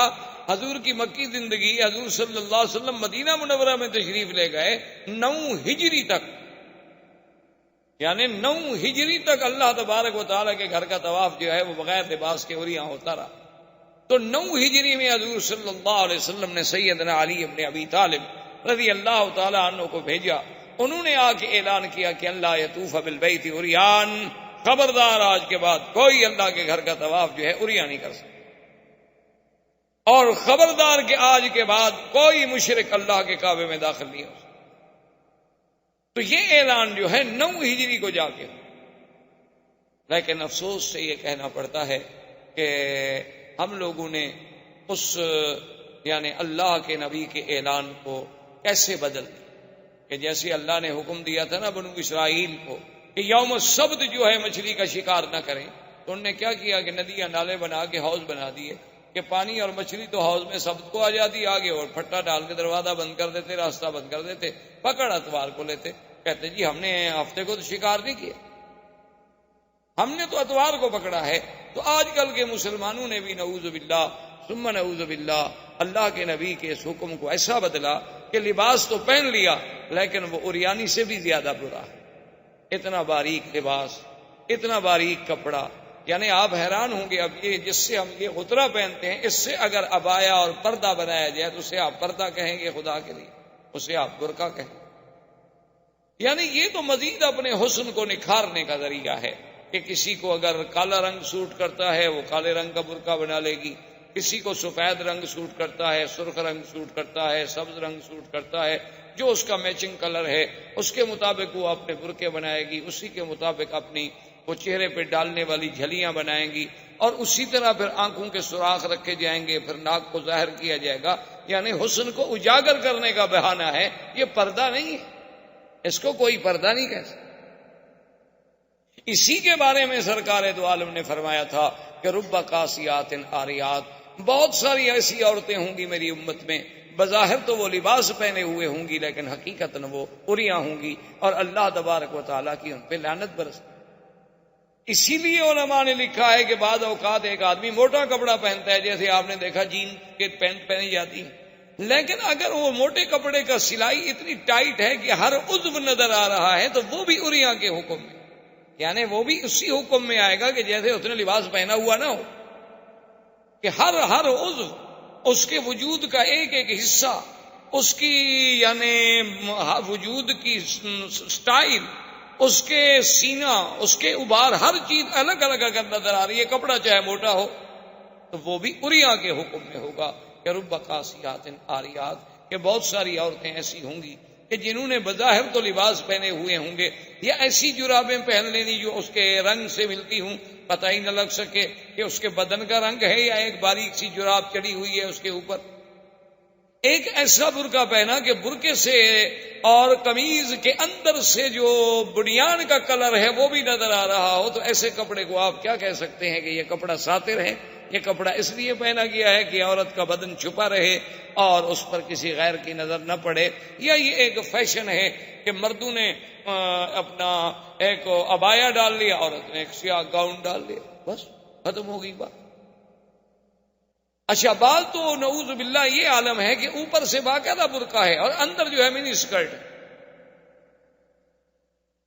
حضور کی مکی زندگی، حضور صلی اللہ علیہ وسلم مدینہ منورہ میں تشریف لے گئے 9 ہجری تک، یعنی 9 ہجری تک اللہ تبارک و تعالیٰ کے گھر کا طواف جو ہے وہ بغیر لباس کے اریاں ہوتا رہا۔ تو 9 ہجری میں حضور صلی اللہ علیہ وسلم نے سیدنا علی ابن ابی طالب رضی اللہ تعالیٰ عنہ کو بھیجا، انہوں نے آ کے اعلان کیا کہ اللہ یطوف بالبیت عریان، خبردار آج کے بعد کوئی اللہ کے گھر کا طواف جو ہے عریاں نہیں کر سکتا، اور خبردار کہ آج کے بعد کوئی مشرک اللہ کے کعبے میں داخل نہیں ہو سکتا۔ تو یہ اعلان جو ہے 9 ہجری کو جا کے، لیکن افسوس سے یہ کہنا پڑتا ہے کہ ہم لوگوں نے اس یعنی اللہ کے نبی کے اعلان کو کیسے بدل دیا کہ جیسے اللہ نے حکم دیا تھا نا بنو اسرائیل کو کہ یوم السبت جو ہے مچھلی کا شکار نہ کریں، تو انہوں نے کیا کیا کہ ندیاں نالے بنا کے حوض بنا دیے کہ پانی اور مچھلی تو حوض میں سبت کو آ جاتی آگے، اور پھٹا ڈال کے دروازہ بند کر دیتے، راستہ بند کر دیتے، پکڑ اتوار کو لیتے، کہتے جی ہم نے ہفتے کو تو شکار نہیں کیا، ہم نے تو اتوار کو پکڑا ہے۔ تو آج کل کے مسلمانوں نے بھی نعوذ باللہ ثم نعوذ باللہ اللہ کے نبی کے اس حکم کو ایسا بدلا کہ لباس تو پہن لیا لیکن وہ عریانی سے بھی زیادہ برا ہے۔ اتنا باریک لباس، اتنا باریک کپڑا، یعنی آپ حیران ہوں گے، اب یہ جس سے ہم یہ غترہ پہنتے ہیں اس سے اگر عبایا اور پردہ بنایا جائے تو اسے آپ پردہ کہیں گے خدا کے لیے، اسے آپ برقع کہیں گے۔ یعنی یہ تو مزید اپنے حسن کو نکھارنے کا ذریعہ ہے کہ کسی کو اگر کالا رنگ سوٹ کرتا ہے وہ کالے رنگ کا برقع بنا لے گی، کسی کو سفید رنگ سوٹ کرتا ہے، سرخ رنگ سوٹ کرتا ہے، سبز رنگ سوٹ کرتا ہے، جو اس کا میچنگ کلر ہے اس کے مطابق وہ اپنے برقعے بنائے گی، اسی کے مطابق اپنی وہ چہرے پہ ڈالنے والی جھلیاں بنائیں گی، اور اسی طرح پھر آنکھوں کے سوراخ رکھے جائیں گے، پھر ناک کو ظاہر کیا جائے گا۔ یعنی حسن کو اجاگر کرنے کا بہانہ ہے، یہ پردہ نہیں ہے، اس کو کوئی پردہ نہیں کہہ سکتا۔ اسی کے بارے میں سرکار دو عالم نے فرمایا تھا کہ رب کاسیات عاریات، بہت ساری ایسی عورتیں ہوں گی میری امت میں، بظاہر تو وہ لباس پہنے ہوئے ہوں گی لیکن حقیقتاً وہ عریاں ہوں گی، اور اللہ تبارک و تعالیٰ کی ان پہ لعنت برس۔ اسی لیے علماء نے لکھا ہے کہ بعض اوقات ایک آدمی موٹا کپڑا پہنتا ہے، جیسے آپ نے دیکھا جین کے پینٹ پہنی جاتی ہے، لیکن اگر وہ موٹے کپڑے کا سلائی اتنی ٹائٹ ہے کہ ہر عضو نظر آ رہا ہے تو وہ بھی عریاں کے حکم میں، یعنی وہ بھی اسی حکم میں آئے گا کہ جیسے اس نے لباس پہنا ہوا نہ ہو، کہ ہر عضو، اس کے وجود کا ایک ایک حصہ، اس کی یعنی وجود کی سٹائل، اس کے سینہ، اس کے ابھار، ہر چیز الگ الگ اگر نظر آ رہی ہے، کپڑا چاہے موٹا ہو تو وہ بھی عریاں کے حکم میں ہوگا کہ رب کاسیات عاریات، کہ بہت ساری عورتیں ایسی ہوں گی کہ جنہوں نے بظاہر تو لباس پہنے ہوئے ہوں گے، یا ایسی جرابیں پہن لینی جو اس کے رنگ سے ملتی ہوں، پتہ ہی نہ لگ سکے کہ اس کے بدن کا رنگ ہے یا ایک باریک سی جراب چڑی ہوئی ہے اس کے اوپر۔ ایک ایسا برقع پہنا کہ برقعے سے اور قمیض کے اندر سے جو بنیان کا کلر ہے وہ بھی نظر آ رہا ہو، تو ایسے کپڑے کو آپ کیا کہہ سکتے ہیں کہ یہ کپڑا ساتر ہے؟ یہ کپڑا اس لیے پہنا گیا ہے کہ عورت کا بدن چھپا رہے اور اس پر کسی غیر کی نظر نہ پڑے، یا یہ ایک فیشن ہے کہ مردوں نے اپنا ایک عبایا ڈال لیا، عورت نے ایک سیاہ گاؤن ڈال لیا، بس ختم ہو گئی بات۔ اچھا، بعض تو نعوذ باللہ یہ عالم ہے کہ اوپر سے باقاعدہ برقع ہے اور اندر جو ہے منی اسکرٹ ہے،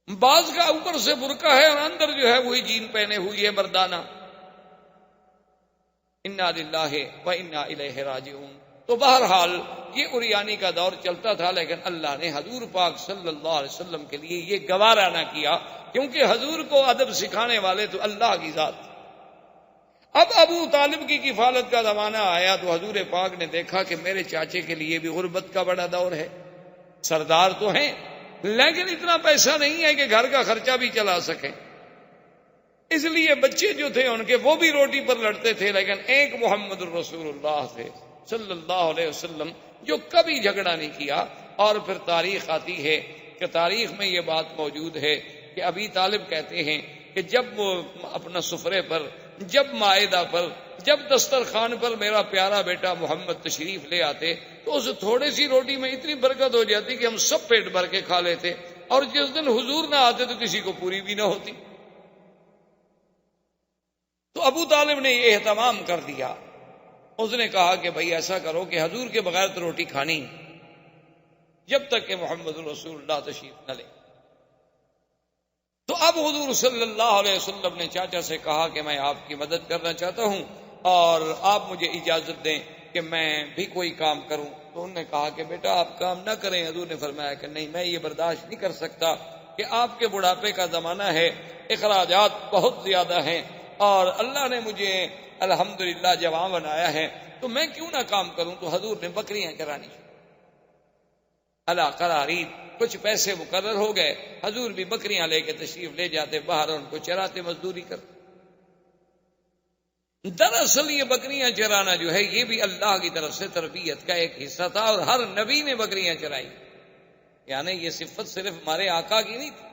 بعض کا اوپر سے برقع ہے اور اندر جو ہے وہی جین پہنے ہوئی ہے مردانہ۔ انا للہ و انا الیہ راجعون۔ تو بہرحال یہ عریانی کا دور چلتا تھا، لیکن اللہ نے حضور پاک صلی اللہ علیہ وسلم کے لیے یہ گوارا نہ کیا، کیونکہ حضور کو ادب سکھانے والے تو اللہ کی ذات۔ اب ابو طالب کی کفالت کا زمانہ آیا تو حضور پاک نے دیکھا کہ میرے چاچے کے لیے بھی غربت کا بڑا دور ہے، سردار تو ہیں لیکن اتنا پیسہ نہیں ہے کہ گھر کا خرچہ بھی چلا سکیں، اس لیے بچے جو تھے ان کے وہ بھی روٹی پر لڑتے تھے، لیکن ایک محمد الرسول اللہ تھے صلی اللہ علیہ وسلم جو کبھی جھگڑا نہیں کیا۔ اور پھر تاریخ آتی ہے کہ تاریخ میں یہ بات موجود ہے کہ ابی طالب کہتے ہیں کہ جب وہ اپنا سفرے پر، جب مائدہ پر، جب دسترخوان پر میرا پیارا بیٹا محمد تشریف لے آتے تو اس تھوڑی سی روٹی میں اتنی برکت ہو جاتی کہ ہم سب پیٹ بھر کے کھا لیتے، اور جس دن حضور نہ آتے تو کسی کو پوری بھی نہ ہوتی۔ تو ابو طالب نے یہ اہتمام کر دیا، اس نے کہا کہ بھائی ایسا کرو کہ حضور کے بغیر تو روٹی کھانی جب تک کہ محمد رسول اللہ تشریف نہ لے۔ تو اب حضور صلی اللہ علیہ وسلم نے چاچا سے کہا کہ میں آپ کی مدد کرنا چاہتا ہوں اور آپ مجھے اجازت دیں کہ میں بھی کوئی کام کروں۔ تو انہوں نے کہا کہ بیٹا آپ کام نہ کریں۔ حضور نے فرمایا کہ نہیں، میں یہ برداشت نہیں کر سکتا کہ آپ کے بڑھاپے کا زمانہ ہے، اخراجات بہت زیادہ ہیں، اور اللہ نے مجھے الحمدللہ جوان بنایا ہے، تو میں کیوں نہ کام کروں۔ تو حضور نے بکریاں چرانی الا قرارید کچھ پیسے مقرر ہو گئے، حضور بھی بکریاں لے کے تشریف لے جاتے باہر، ان کو چراتے، مزدوری کرتے۔ دراصل یہ بکریاں چرانا جو ہے یہ بھی اللہ کی طرف سے تربیت کا ایک حصہ تھا، اور ہر نبی نے بکریاں چرائی، یعنی یہ صفت صرف ہمارے آقا کی نہیں تھی،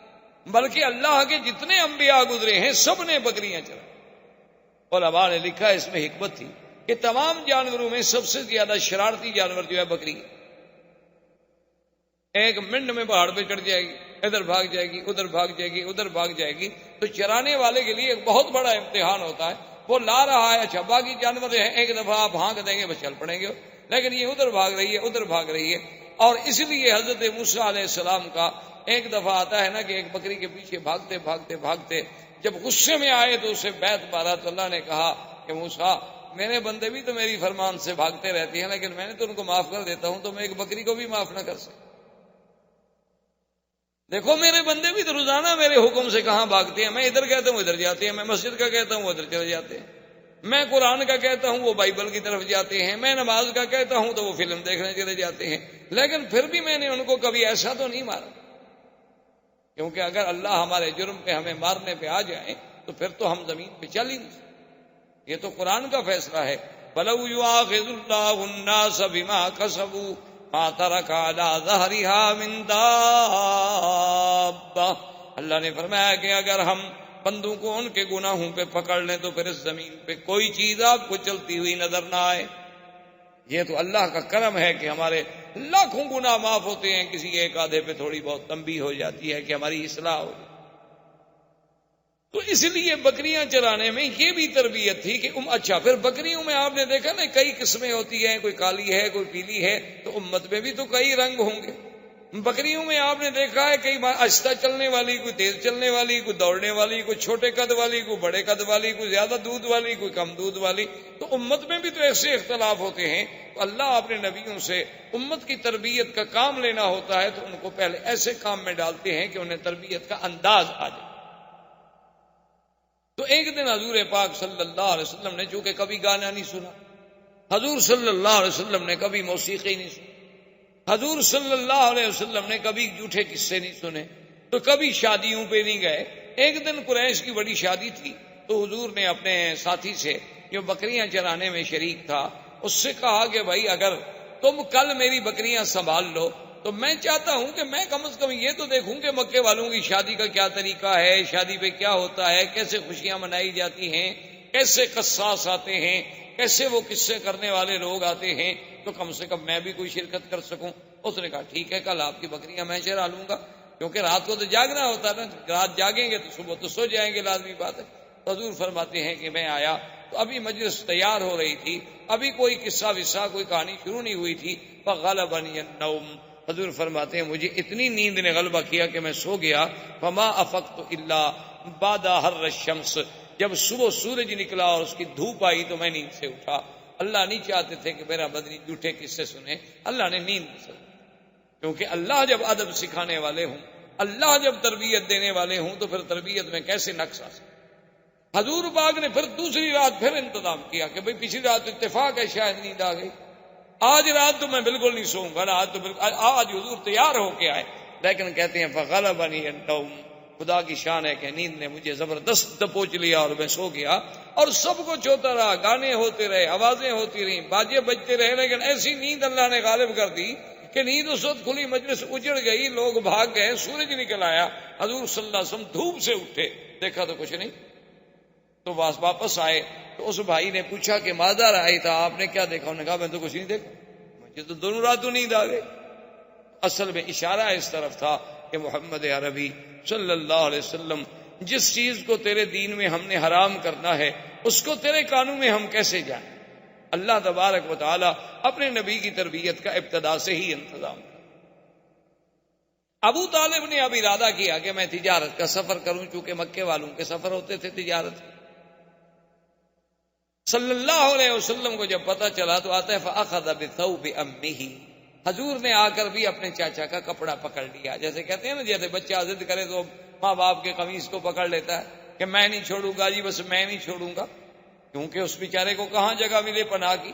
بلکہ اللہ کے جتنے انبیاء گزرے ہیں سب نے بکریاں چرائی۔ علماء نے لکھا اس میں حکمت تھی کہ تمام جانوروں میں سب سے زیادہ شرارتی جانور جو ہے بکری ہے۔ ایک منٹ میں پہاڑ پہ چڑھ جائے گی، ادھر بھاگ جائے گی، ادھر بھاگ جائے گی، ادھر بھاگ جائے گی، تو چرانے والے کے لیے ایک بہت بڑا امتحان ہوتا ہے۔ وہ لا رہا ہے، اچھا باقی جانور ہیں ایک دفعہ آپ ہانک دیں گے بس چل پڑیں گے، لیکن یہ ادھر بھاگ رہی ہے، ادھر بھاگ رہی ہے۔ اور اس لیے حضرت موسیٰ علیہ السلام کا ایک دفعہ آتا ہے نا کہ ایک بکری کے پیچھے بھاگتے بھاگتے بھاگتے جب غصے میں آئے تو اسے بیت مارا، تو اللہ نے کہا کہ موسیٰ میرے بندے بھی تو میری فرمان سے بھاگتے رہتی ہیں، لیکن میں نے تو ان کو معاف کر دیتا ہوں، تو میں ایک بکری کو بھی معاف نہ کر سکتا؟ دیکھو میرے بندے بھی تو روزانہ میرے حکم سے کہاں بھاگتے ہیں، میں ادھر کہتا ہوں ادھر جاتے ہیں، میں مسجد کا کہتا ہوں وہ ادھر چلے جاتے ہیں، میں قرآن کا کہتا ہوں وہ بائبل کی طرف جاتے ہیں، میں نماز کا کہتا ہوں تو وہ فلم دیکھنے چلے جاتے ہیں، لیکن پھر بھی میں نے ان کو کبھی ایسا تو نہیں مارا، کیونکہ اگر اللہ ہمارے جرم پہ ہمیں مارنے پہ آ جائے تو پھر تو ہم زمین پہ چل ہی نہیں سکتے۔ یہ تو قرآن کا فیصلہ ہے، وَلَوْ يُؤَاخِذُ اللَّهُ النَّاسَ بِمَا كَسَبُوا مَا تَرَكَ عَلَىٰ ظَهْرِهَا مِن دَابَّةٍ۔ اللہ نے فرمایا کہ اگر ہم بندوں کو ان کے گناہوں پہ پکڑ لیں تو پھر اس زمین پہ کوئی چیز آپ کو چلتی ہوئی نظر نہ آئے۔ یہ تو اللہ کا کرم ہے کہ ہمارے لاکھوں گناہ معاف ہوتے ہیں، کسی ایک آدھے پہ تھوڑی بہت تنبیہ ہو جاتی ہے کہ ہماری اصلاح ہو جائے۔ تو اس لیے بکریاں چرانے میں یہ بھی تربیت تھی کہ اچھا پھر بکریوں میں آپ نے دیکھا نا کئی قسمیں ہوتی ہیں، کوئی کالی ہے کوئی پیلی ہے، تو امت میں بھی تو کئی رنگ ہوں گے۔ بکریوں میں آپ نے دیکھا ہے کئی آہستہ چلنے والی، کوئی تیز چلنے والی، کوئی دوڑنے والی، کوئی چھوٹے قد والی، کوئی بڑے قد والی، کوئی زیادہ دودھ والی، کوئی کم دودھ والی۔ تو امت میں بھی تو ایسے اختلاف ہوتے ہیں، تو اللہ اپنے نبیوں سے امت کی تربیت کا کام لینا ہوتا ہے تو ان کو پہلے ایسے کام میں ڈالتے ہیں کہ انہیں تربیت کا انداز آ جائے۔ تو ایک دن حضور پاک صلی اللہ علیہ وسلم نے چونکہ کبھی گانا نہیں سنا، حضور صلی اللہ علیہ وسلم نے کبھی موسیقی نہیں سنی، حضور صلی اللہ علیہ وسلم نے کبھی جھوٹے قصے نہیں سنے، تو کبھی شادیوں پہ نہیں گئے۔ ایک دن قریش کی بڑی شادی تھی، تو حضور نے اپنے ساتھی سے جو بکریاں چرانے میں شریک تھا اس سے کہا کہ بھائی اگر تم کل میری بکریاں سنبھال لو تو میں چاہتا ہوں کہ میں کم از کم یہ تو دیکھوں کہ مکے والوں کی شادی کا کیا طریقہ ہے، شادی پہ کیا ہوتا ہے، کیسے خوشیاں منائی جاتی ہیں، کیسے قصاص آتے ہیں، کیسے وہ قصے کرنے والے لوگ آتے ہیں، تو کم سے کم میں بھی کوئی شرکت کر سکوں۔ اس نے کہا ٹھیک ہے کل آپ کی بکریاں میں چرا لوں گا، کیونکہ رات کو تو جاگنا ہوتا ہے نا، رات جاگیں گے تو صبح تو سو جائیں گے، لازمی بات ہے۔ حضور فرماتے ہیں کہ میں آیا تو ابھی مجلس تیار ہو رہی تھی، ابھی کوئی قصہ وصہ کوئی کہانی شروع نہیں ہوئی تھی، فغلبنی النوم، حضور فرماتے ہیں مجھے اتنی نیند نے غلبہ کیا کہ میں سو گیا، فما افقت الا بعد حر الشمس، جب صبح سورج نکلا اور اس کی دھوپ آئی تو میں نیند سے اٹھا۔ اللہ نہیں چاہتے تھے کہ میرا بدنی جھوٹے قصے سنے، اللہ نے نیند سے، کیونکہ اللہ جب ادب سکھانے والے ہوں، اللہ جب تربیت دینے والے ہوں تو پھر تربیت میں کیسے نقص آ سکے۔ حضور پاک نے پھر دوسری رات پھر انتظام کیا کہ بھئی پچھلی رات اتفاق ہے شاید نیند آ گئی، آج رات تو میں بالکل نہیں سوؤں گا، آج حضور تیار ہو کے آئے، لیکن کہتے ہیں فغلبنی النوم، خدا کی شان ہے کہ نیند نے مجھے زبردست دبوچ لیا اور میں سو گیا، اور سب کچھ ہوتا رہا، گانے ہوتے رہے، آوازیں ہوتی رہیں، باجے بجتے رہے، لیکن ایسی نیند اللہ نے غالب کر دی کہ نیند اس وقت کھلی، مجلس اجڑ گئی، لوگ بھاگ گئے، سورج نکل آیا، حضور صلی اللہ علیہ وسلم دھوپ سے اٹھے، دیکھا تو کچھ نہیں، تو واپس آئے تو اس بھائی نے پوچھا کہ ماذا رأیت تھا، آپ نے کیا دیکھا؟ انہوں نے کہا میں تو کچھ نہیں دیکھا، مجھے تو دونوں راتوں نیند آ گئی۔ اصل میں اشارہ اس طرف تھا کہ محمد عربی صلی اللہ علیہ وسلم جس چیز کو تیرے دین میں ہم نے حرام کرنا ہے اس کو تیرے قانون میں ہم کیسے جانیں؟ اللہ تبارک و تعالی اپنے نبی کی تربیت کا ابتدا سے ہی انتظام کر۔ ابو طالب نے اب ارادہ کیا کہ میں تجارت کا سفر کروں، چونکہ مکے والوں کے سفر ہوتے تھے تجارت۔ صلی اللہ علیہ وسلم کو جب پتہ چلا تو آتا ہے فأخذ بثوب امہ، حضور نے آ کر بھی اپنے چاچا کا کپڑا پکڑ لیا، جیسے کہتے ہیں نا جیسے بچہ ضد کرے تو ماں باپ کے قمیص کو پکڑ لیتا ہے کہ میں نہیں چھوڑوں گا جی، بس میں نہیں چھوڑوں گا، کیونکہ اس بیچارے کو کہاں جگہ ملے پناہ کی۔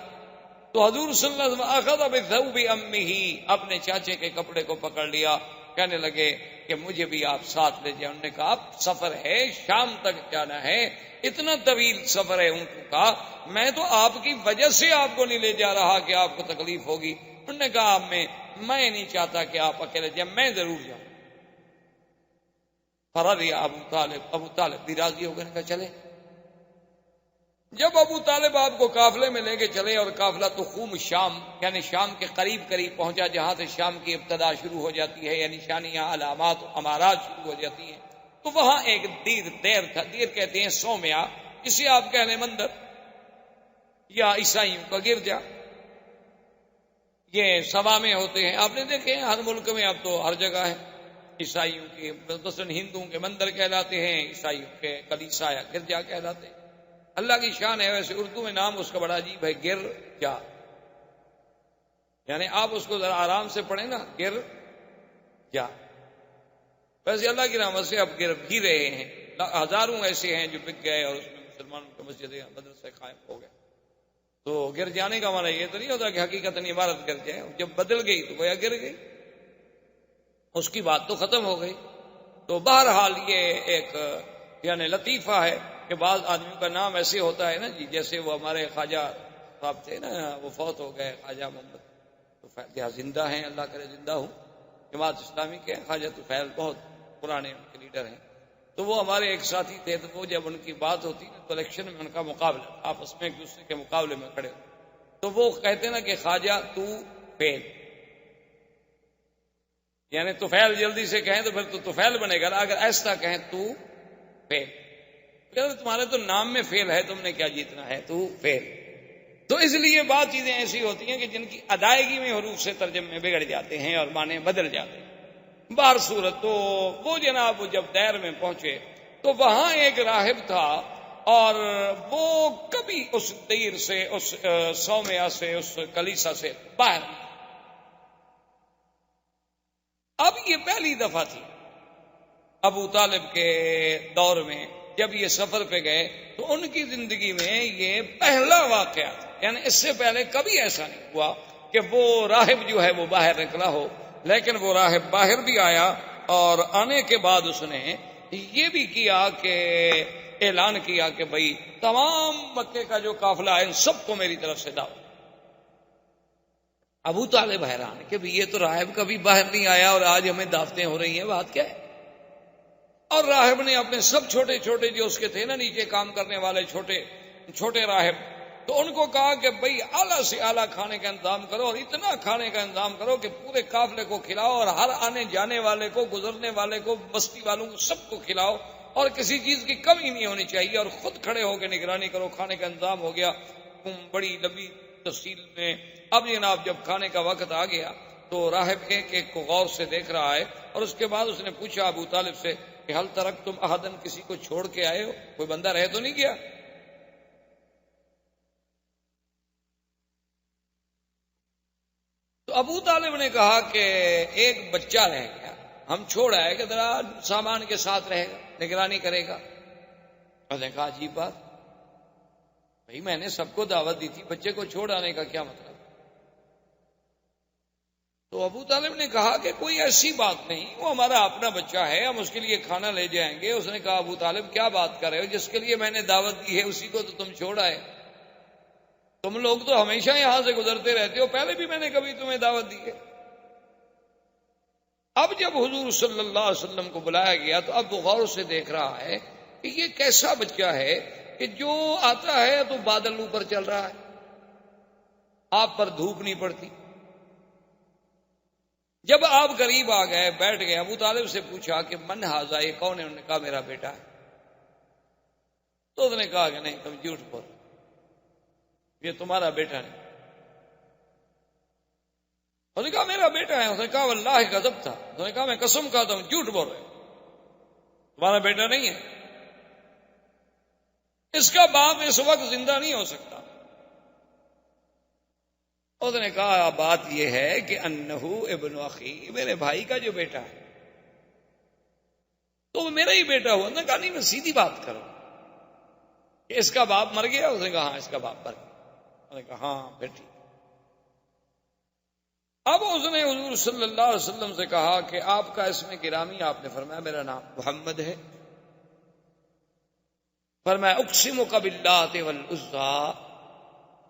تو حضور صلی اللہ علیہ وسلم اخذ بثوب امہ، اپنے چاچے کے کپڑے کو پکڑ لیا، کہنے لگے کہ مجھے بھی آپ ساتھ لے جائیں. انہوں نے کہا اب سفر ہے، شام تک جانا ہے، اتنا طویل سفر ہے اونٹوں کا، میں تو آپ کی وجہ سے آپ کو نہیں لے جا رہا کہ آپ کو تکلیف ہوگی. انہوں نے کہا میں نہیں چاہتا کہ آپ اکیلے جائیں، میں ضرور جاؤں. فرضی ابو طالب بھی راضی ہو گئے، کہا چلے. جب ابو طالب آپ کو قافلے میں لے کے چلے اور قافلہ تخوم شام یعنی شام کے قریب پہنچا، جہاں سے شام کی ابتدا شروع ہو جاتی ہے، یعنی نشانیاں علامات امارات شروع ہو جاتی ہیں، تو وہاں ایک دیر تھا. دیر کہتے ہیں سومیا، اسے آپ کہہ لیں مندر یا عیسائیوں کا گرجا. یہ سبا میں ہوتے ہیں، آپ نے دیکھے ہیں ہر ملک میں، اب تو ہر جگہ ہے. عیسائیوں کے مثلاً ہندوؤں کے مندر کہلاتے ہیں، عیسائیوں کے کلیسا یا گرجا کہلاتے ہیں. اللہ کی شان ہے. ویسے اردو میں نام اس کا بڑا عجیب ہے، گرجا، یعنی آپ اس کو ذرا آرام سے پڑھیں نا، گرجا. ویسے اللہ کی رحمت سے اب گر بھی رہے ہیں، ہزاروں ایسے ہیں جو بک گئے اور اس میں مسلمانوں کی مسجدیں مدرسے قائم ہو گئے. تو گر جانے کا معنی یہ تو نہیں ہوتا کہ حقیقت عبارت گر جائے، جب بدل گئی تو گویا گر گئی، اس کی بات تو ختم ہو گئی. تو بہرحال یہ ایک یعنی لطیفہ ہے کہ بعض آدمیوں کا نام ایسے ہوتا ہے نا جی، جیسے وہ ہمارے خواجہ صاحب تھے نا، وہ فوت ہو گئے، خواجہ محمد طفیل، زندہ ہیں، اللہ کرے زندہ ہوں، جماعت اسلامی کے خواجہ طفیل بہت پرانے ان کے لیڈر ہیں. تو وہ ہمارے ایک ساتھی تھے، تو وہ جب ان کی بات ہوتی نا تو الیکشن میں ان کا مقابلہ، آپس میں ایک دوسرے کے مقابلے میں کھڑے ہوتے، تو وہ کہتے نا کہ خواجہ تو فیل، یعنی طفیل جلدی سے کہیں تو پھر تو طفیل بنے گا، اگر ایسا کہیں تو فیل، تمہارے تو نام میں فیل ہے، تم نے کیا جیتنا ہے، تو فیل. تو اس لیے بعض چیزیں ایسی ہوتی ہیں کہ جن کی ادائیگی میں حروف سے ترجمے بگڑ جاتے ہیں اور معنی بدل جاتے ہیں. بہر صورت تو وہ جناب جب دیر میں پہنچے تو وہاں ایک راہب تھا، اور وہ کبھی اس دیر سے، اس سومیا سے، اس کلیسا سے باہر. اب یہ پہلی دفعہ تھی ابو طالب کے دور میں، جب یہ سفر پہ گئے تو ان کی زندگی میں یہ پہلا واقعہ تھا. یعنی اس سے پہلے کبھی ایسا نہیں ہوا کہ وہ راہب جو ہے وہ باہر نکلا ہو. لیکن وہ راہب باہر بھی آیا، اور آنے کے بعد اس نے یہ بھی کیا کہ اعلان کیا کہ بھئی تمام مکے کا جو قافلہ ہے ان سب کو میری طرف سے دعوت. ابو طالب حیران کہ یہ تو راہب کبھی باہر نہیں آیا اور آج ہمیں دعوتیں ہو رہی ہیں، بات کیا ہے؟ اور راہب نے اپنے سب چھوٹے چھوٹے جو اس کے تھے نا نیچے کام کرنے والے چھوٹے چھوٹے راہب، تو ان کو کہا کہ بھئی اعلیٰ سے اعلیٰ کھانے کا انتظام کرو، اور اتنا کھانے کا انتظام کرو کہ پورے قافلے کو کھلاؤ، اور ہر آنے جانے والے کو، گزرنے والے کو، بستی والوں کو، سب کو کھلاؤ، اور کسی چیز کی کمی نہیں ہونی چاہیے، اور خود کھڑے ہو کے نگرانی کرو. کھانے کا انتظام ہو گیا بڑی لمبی تفصیل میں. اب جناب جب کھانے کا وقت آ گیا تو راہب ایک ایک کو غور سے دیکھ رہا ہے، اور اس کے بعد اس نے پوچھا ابو طالب سے کہ حل ترک تم احدن، کسی کو چھوڑ کے آئے ہو، کوئی بندہ رہ تو نہیں گیا؟ تو ابو طالب نے کہا کہ ایک بچہ رہ گیا، ہم چھوڑ آئے کہ ذرا سامان کے ساتھ رہے گا، نگرانی کرے گا. اس نے کہا عجیب بات، بھائی میں نے سب کو دعوت دی تھی، بچے کو چھوڑ آنے کا کیا مطلب؟ تو ابو طالب نے کہا کہ کوئی ایسی بات نہیں، وہ ہمارا اپنا بچہ ہے، ہم اس کے لیے کھانا لے جائیں گے. اس نے کہا ابو طالب کیا بات کر رہے ہو، جس کے لیے میں نے دعوت دی ہے اسی کو تو تم چھوڑ آئے. تم لوگ تو ہمیشہ یہاں سے گزرتے رہتے ہو، پہلے بھی میں نے کبھی تمہیں دعوت دی ہے. اب جب حضور صلی اللہ علیہ وسلم کو بلایا گیا تو اب وہ غور سے دیکھ رہا ہے کہ یہ کیسا بچہ ہے کہ جو آتا ہے تو بادل اوپر چل رہا ہے، آپ پر دھوپ نہیں پڑتی. جب آپ قریب آ گئے، بیٹھ گئے، ابو طالب سے پوچھا کہ من ھذا، یہ کون ہے؟ انہوں نے کہا میرا بیٹا ہے. تو اس نے کہا کہ نہیں، تم جھوٹ بول، یہ تمہارا بیٹا نہیں. اس نے کہا میرا بیٹا ہے. اس نے کہا واللہ غضب تھا. اس نے کہا میں قسم کھاتا ہوں جھوٹ بول رہے، تمہارا بیٹا نہیں ہے، اس کا باپ اس وقت زندہ نہیں ہو سکتا. اس نے کہا بات یہ ہے کہ انہو ابن اخی، میرے بھائی کا جو بیٹا ہے تو وہ میرا ہی بیٹا ہوا. نے کہا نہیں، میں سیدھی بات کروں کہ اس کا باپ مر گیا. اس نے کہا ہاں اس کا باپ مر گیا. اس نے کہا ہاں پھر ٹھیک. اب اس نے حضور صلی اللہ علیہ وسلم سے کہا کہ آپ کا اسم گرامی، آپ نے فرمایا میرا نام محمد ہے. فرمایا اقسمک باللات والعزیٰ،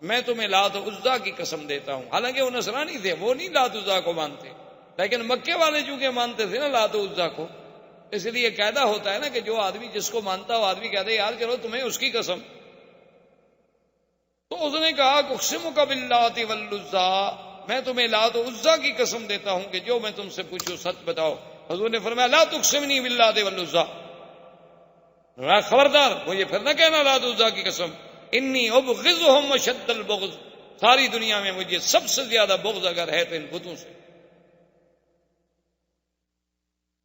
میں تمہیں لات و عزیٰ کی قسم دیتا ہوں. حالانکہ وہ نصرانی تھے، وہ نہیں لات و عزیٰ کو مانتے، لیکن مکے والے چونکہ مانتے تھے نا لات و عزیٰ کو، اس لیے قاعدہ ہوتا ہے نا کہ جو آدمی جس کو مانتا وہ آدمی کہتا ہے یار چلو تمہیں اس کی قسم. تو اس نے کہا اقسمک باللات والعزیٰ، میں تمہیں لات و عزیٰ کی قسم دیتا ہوں کہ جو میں تم سے پوچھوں سچ بتاؤ. حضور نے فرمایا لا تقسمنی باللات والعزیٰ، خبردار مجھے پھر نہ کہنا لات و عزیٰ کی قسم. انی ابغضهم اشد البغض، ساری دنیا میں مجھے سب سے زیادہ بغض اگر ہے تو ان بتوں سے.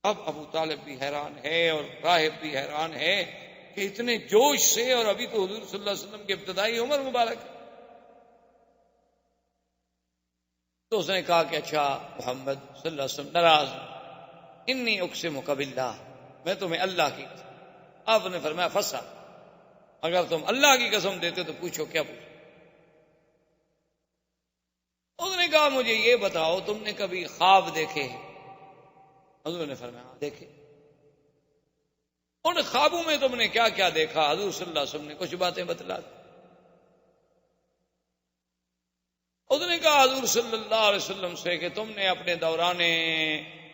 اب ابو طالب بھی حیران ہے اور راہب بھی حیران ہے کہ اتنے جوش سے، اور ابھی تو حضور صلی اللہ علیہ وسلم کی ابتدائی عمر مبارک. تو اس نے کہا کہ اچھا محمد صلی اللہ علیہ وسلم ناراض، انی اقسمک باللہ، میں تمہیں اللہ کی قسم. آپ نے فرمایا فسا، اگر تم اللہ کی قسم دیتے تو پوچھو کیا پوچھو. اس نے کہا مجھے یہ بتاؤ تم نے کبھی خواب دیکھے ہیں؟ حضور نے فرمایا دیکھے. ان خوابوں میں تم نے کیا کیا دیکھا؟ حضور صلی اللہ علیہ وسلم نے کچھ باتیں بتلا دی. اس نے کہا حضور صلی اللہ علیہ وسلم سے کہ تم نے اپنے دوران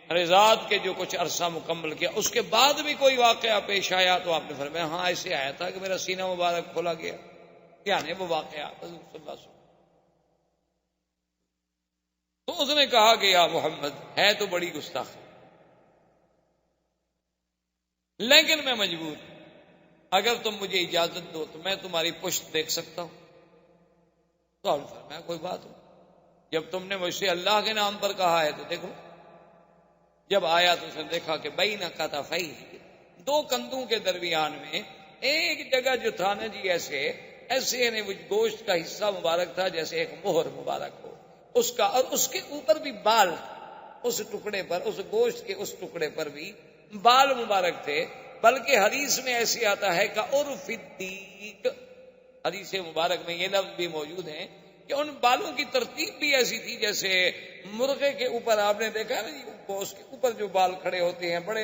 رضاعت کے جو کچھ عرصہ مکمل کیا اس کے بعد بھی کوئی واقعہ پیش آیا؟ تو آپ نے فرمایا ہاں ایسے آیا تھا کہ میرا سینہ مبارک کھولا گیا. یعنی وہ واقعات حضور صلی اللہ علیہ وسلم. تو اس نے کہا کہ یا محمد ہے تو بڑی گستاخی، لیکن میں مجبور، اگر تم مجھے اجازت دو تو میں تمہاری پشت دیکھ سکتا ہوں. تو آپ نے فرمایا کوئی بات ہو، جب تم نے مجھ سے اللہ کے نام پر کہا ہے تو دیکھو. جب آیا تو اس نے دیکھا کہ بین کتفیہ، دو کندھوں کے درمیان میں ایک جگہ جو تھا نا جی ایسے یعنی وہ گوشت کا حصہ مبارک تھا جیسے ایک مہر مبارک ہو اس کا، اور اس کے اوپر بھی بال، اس ٹکڑے پر، اس گوشت کے اس ٹکڑے پر بھی بال مبارک تھے. بلکہ حدیث میں ایسے آتا ہے کہ عرف الدیک، حدیث مبارک میں یہ لفظ بھی موجود ہیں کہ ان بالوں کی ترتیب بھی ایسی تھی جیسے مرغے کے اوپر آپ نے دیکھا ہے نا جی اس کے اوپر جو بال کھڑے ہوتے ہیں بڑے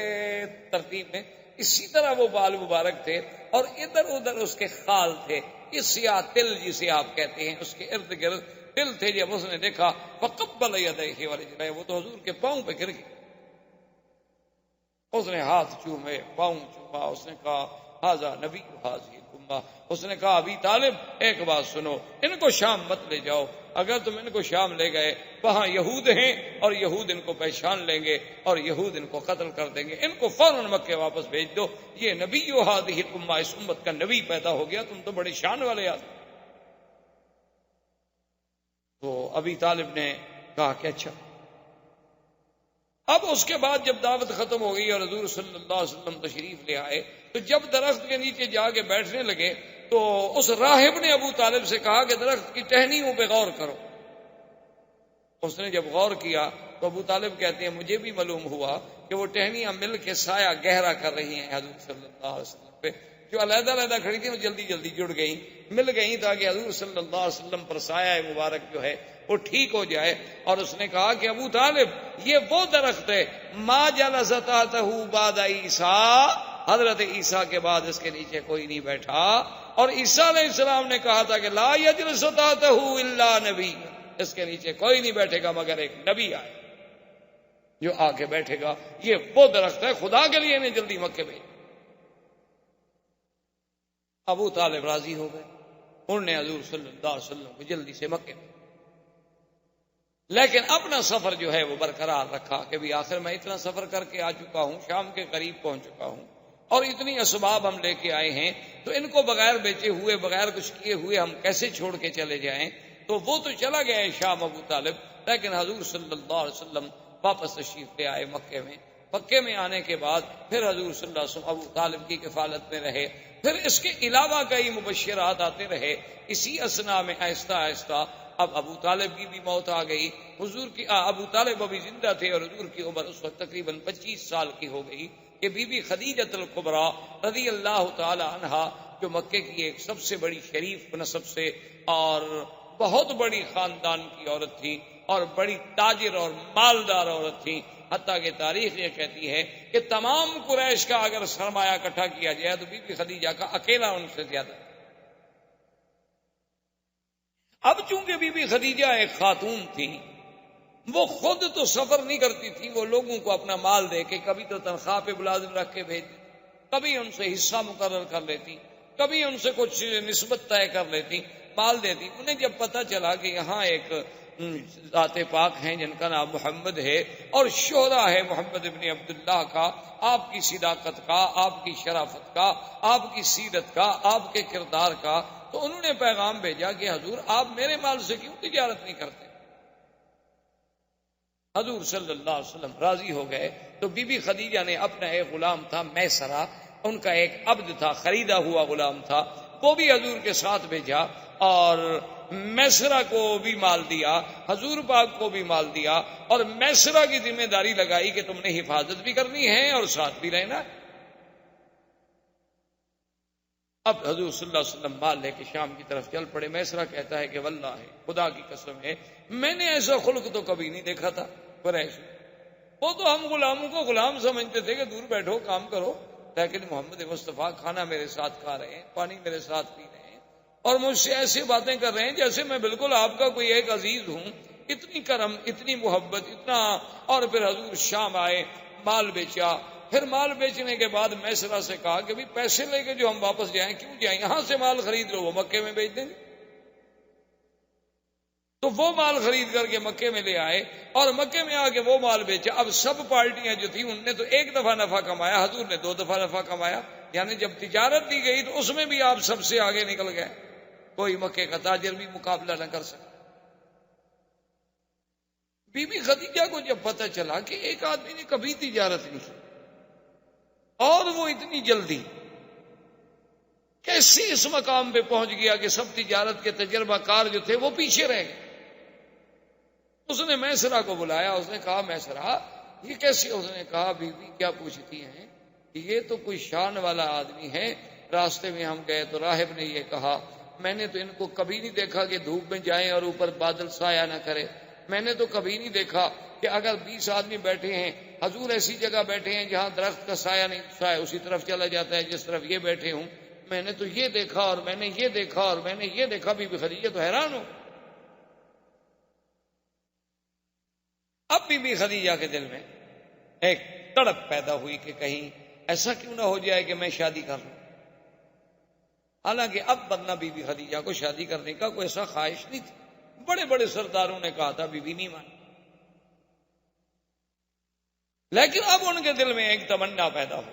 ترتیب میں، اسی طرح وہ بال مبارک تھے. اور ادھر ادھر اس کے خال تھے، یہ سیاہ تل جسے آپ کہتے ہیں، اس کے ارد گرد تل تھے. جب اس نے دیکھا فقبل یدیہ ورجلہ، وہ تو حضور کے پاؤں پہ گر گئے. اس نے ہاتھ چومے، پاؤں چوما. اس نے کہا ھذا نبی ھذہ الامہ. اس نے کہا ابی طالب ایک بات سنو، ان کو شام مت لے جاؤ. اگر تم ان کو شام لے گئے وہاں یہود ہیں اور یہود ان کو پہچان لیں گے اور یہود ان کو قتل کر دیں گے. ان کو فوراً مکے واپس بھیج دو. یہ نبی ھذہ الامہ، اس امت کا نبی پیدا ہو گیا، تم تو بڑے شان والے آدمی. تو ابی طالب نے کہا کہ اچھا. اب اس کے بعد جب دعوت ختم ہو گئی اور حضور صلی اللہ علیہ وسلم تشریف لے آئے تو جب درخت کے نیچے جا کے بیٹھنے لگے تو اس راہب نے ابو طالب سے کہا کہ درخت کی ٹہنیوں پہ غور کرو. اس نے جب غور کیا تو ابو طالب کہتے ہیں مجھے بھی معلوم ہوا کہ وہ ٹہنیاں مل کے سایہ گہرا کر رہی ہیں حضور صلی اللہ علیہ وسلم پہ. جو علیحدہ علیحدہ کھڑی تھی وہ جلدی جلدی جڑ گئیں، مل گئیں تاکہ حضور صلی اللہ علیہ وسلم پر سایہ مبارک جو ہے وہ ٹھیک ہو جائے. اور اس نے کہا کہ ابو طالب یہ وہ درخت ہے ما جلس تحتہ بعد عیسیٰ، حضرت عیسیٰ کے بعد اس کے نیچے کوئی نہیں بیٹھا. اور عیسیٰ علیہ السلام نے کہا تھا کہ لا یجلس تحتہ الا نبی، اس کے نیچے کوئی نہیں بیٹھے گا مگر ایک نبی آئے جو آ کے بیٹھے گا. یہ وہ درخت ہے، خدا کے لیے انہیں جلدی مکے بھیج. ابو طالب راضی ہو گئے، انہوں نے حضور صلی اللہ علیہ وسلم کو جلدی سے مکے میں، لیکن اپنا سفر جو ہے وہ برقرار رکھا کہ بھی آخر میں اتنا سفر کر کے آ چکا ہوں، شام کے قریب پہنچ چکا ہوں اور اتنی اسباب ہم لے کے آئے ہیں تو ان کو بغیر بیچے ہوئے بغیر کچھ کیے ہوئے ہم کیسے چھوڑ کے چلے جائیں. تو وہ تو چلا گیا ہے شام ابو طالب، لیکن حضور صلی اللہ علیہ وسلم واپس تشریف لے آئے مکے میں. مکے میں آنے کے بعد پھر حضور صلی اللہ علیہ وسلم ابو طالب کی کفالت میں رہے. پھر اس کے علاوہ کئی مبشرات آتے رہے. اسی اسنا میں آہستہ آہستہ اب ابو طالب کی بھی موت آ گئی. حضور کی ابو طالب ابھی زندہ تھے اور حضور کی عمر اس وقت تقریباً 25 سال کی ہو گئی کہ بی بی خدیجۃ الکبریٰ رضی اللہ تعالی عنہا جو مکے کی ایک سب سے بڑی شریف نسب سے اور بہت بڑی خاندان کی عورت تھی، اور بڑی تاجر اور مالدار عورت تھی، حتیٰ کہ تاریخ یہ کہتی ہے کہ تمام قریش کا اگر سرمایہ اکٹھا کیا جائے تو بی بی خدیجہ کا اکیلا ان سے زیادہ۔ اب چونکہ بی بی خدیجہ ایک خاتون تھی، وہ خود تو سفر نہیں کرتی تھی، وہ لوگوں کو اپنا مال دے کے کبھی تو تنخواہ پہ ملازم رکھ کے بھیج دیتی، کبھی ان سے حصہ مقرر کر لیتی، کبھی ان سے کچھ نسبت طے کر لیتی، مال دیتی۔ انہیں جب پتہ چلا کہ یہاں ایک ذات پاک ہیں جن کا نام محمد ہے اور شہرہ ہے محمد ابن عبداللہ کا، آپ کی صداقت کا، آپ کی شرافت کا، آپ کی سیرت کا، آپ کے کردار کا، تو انہوں نے پیغام بھیجا کہ حضور آپ میرے مال سے کیوں تجارت نہیں کرتے؟ حضور صلی اللہ علیہ وسلم راضی ہو گئے۔ تو بی بی خدیجہ نے اپنا ایک غلام تھا میسرہ، ان کا ایک عبد تھا، خریدا ہوا غلام تھا، وہ بھی حضور کے ساتھ بھیجا، اور میسرہ کو بھی مال دیا، حضور پاک کو بھی مال دیا، اور میسرہ کی ذمہ داری لگائی کہ تم نے حفاظت بھی کرنی ہے اور ساتھ بھی رہنا۔ اب حضور صلی اللہ علیہ وسلم مال لے کے شام کی طرف چل پڑے۔ میسرہ کہتا ہے کہ واللہ خدا کی قسم ہے میں نے ایسا خلق تو کبھی نہیں دیکھا تھا قریش۔ وہ تو ہم غلاموں کو غلام سمجھتے تھے کہ دور بیٹھو کام کرو، لیکن محمد مصطفیٰ کھانا میرے ساتھ کھا رہے ہیں، پانی میرے ساتھ پی رہے ہیں، اور مجھ سے ایسی باتیں کر رہے ہیں جیسے میں بالکل آپ کا کوئی ایک عزیز ہوں۔ اتنی کرم، اتنی محبت، اتنا۔ اور پھر حضور شام آئے، مال بیچا، پھر مال بیچنے کے بعد میسرہ سے کہا کہ بھی پیسے لے کے جو ہم واپس جائیں، کیوں جائیں؟ یہاں سے مال خرید لو، وہ مکے میں بیچ دیں گے۔ تو وہ مال خرید کر کے مکے میں لے آئے، اور مکے میں آ کے وہ مال بیچا۔ اب سب پارٹیاں جو تھیں ان نے تو ایک دفعہ نفع کمایا، حضور نے 2 دفعہ نفع کمایا، یعنی جب تجارت دی گئی تو اس میں بھی آپ سب سے آگے نکل گئے، کوئی مکے کا تاجر بھی مقابلہ نہ کر سکا۔ بی بی خدیجہ کو جب پتہ چلا کہ ایک آدمی نے کبھی تجارت نہیں کی اور وہ اتنی جلدی کیسے اس مقام پہ پہنچ گیا کہ سب تجارت کے تجربہ کار جو تھے وہ پیچھے رہ گئے، اس نے میسرہ کو بلایا، اس نے کہا میسرہ یہ کیسے؟ اس نے کہا بی بی کیا پوچھتی ہیں، یہ تو کوئی شان والا آدمی ہے، راستے میں ہم گئے تو راہب نے یہ کہا، میں نے تو ان کو کبھی نہیں دیکھا کہ دھوپ میں جائیں اور اوپر بادل سایہ نہ کرے، میں نے تو کبھی نہیں دیکھا کہ اگر 20 آدمی بیٹھے ہیں، حضور ایسی جگہ بیٹھے ہیں جہاں درخت کا سایہ نہیں، سایہ اسی طرف چلا جاتا ہے جس طرف یہ بیٹھے ہوں، میں نے تو یہ دیکھا اور میں نے یہ دیکھا اور میں نے یہ دیکھا۔ بی بی خدیجہ تو حیران ہو۔ اب بی بی خدیجہ کے دل میں ایک تڑپ پیدا ہوئی کہ کہیں ایسا کیوں نہ ہو جائے کہ میں شادی کر لوں۔ حالانکہ اب ورنہ بی بی خدیجہ کو شادی کرنے کا کوئی ایسا خواہش نہیں تھی، بڑے بڑے سرداروں نے کہا تھا، بی بی نہیں مانی، لیکن اب ان کے دل میں ایک تمنا پیدا ہو۔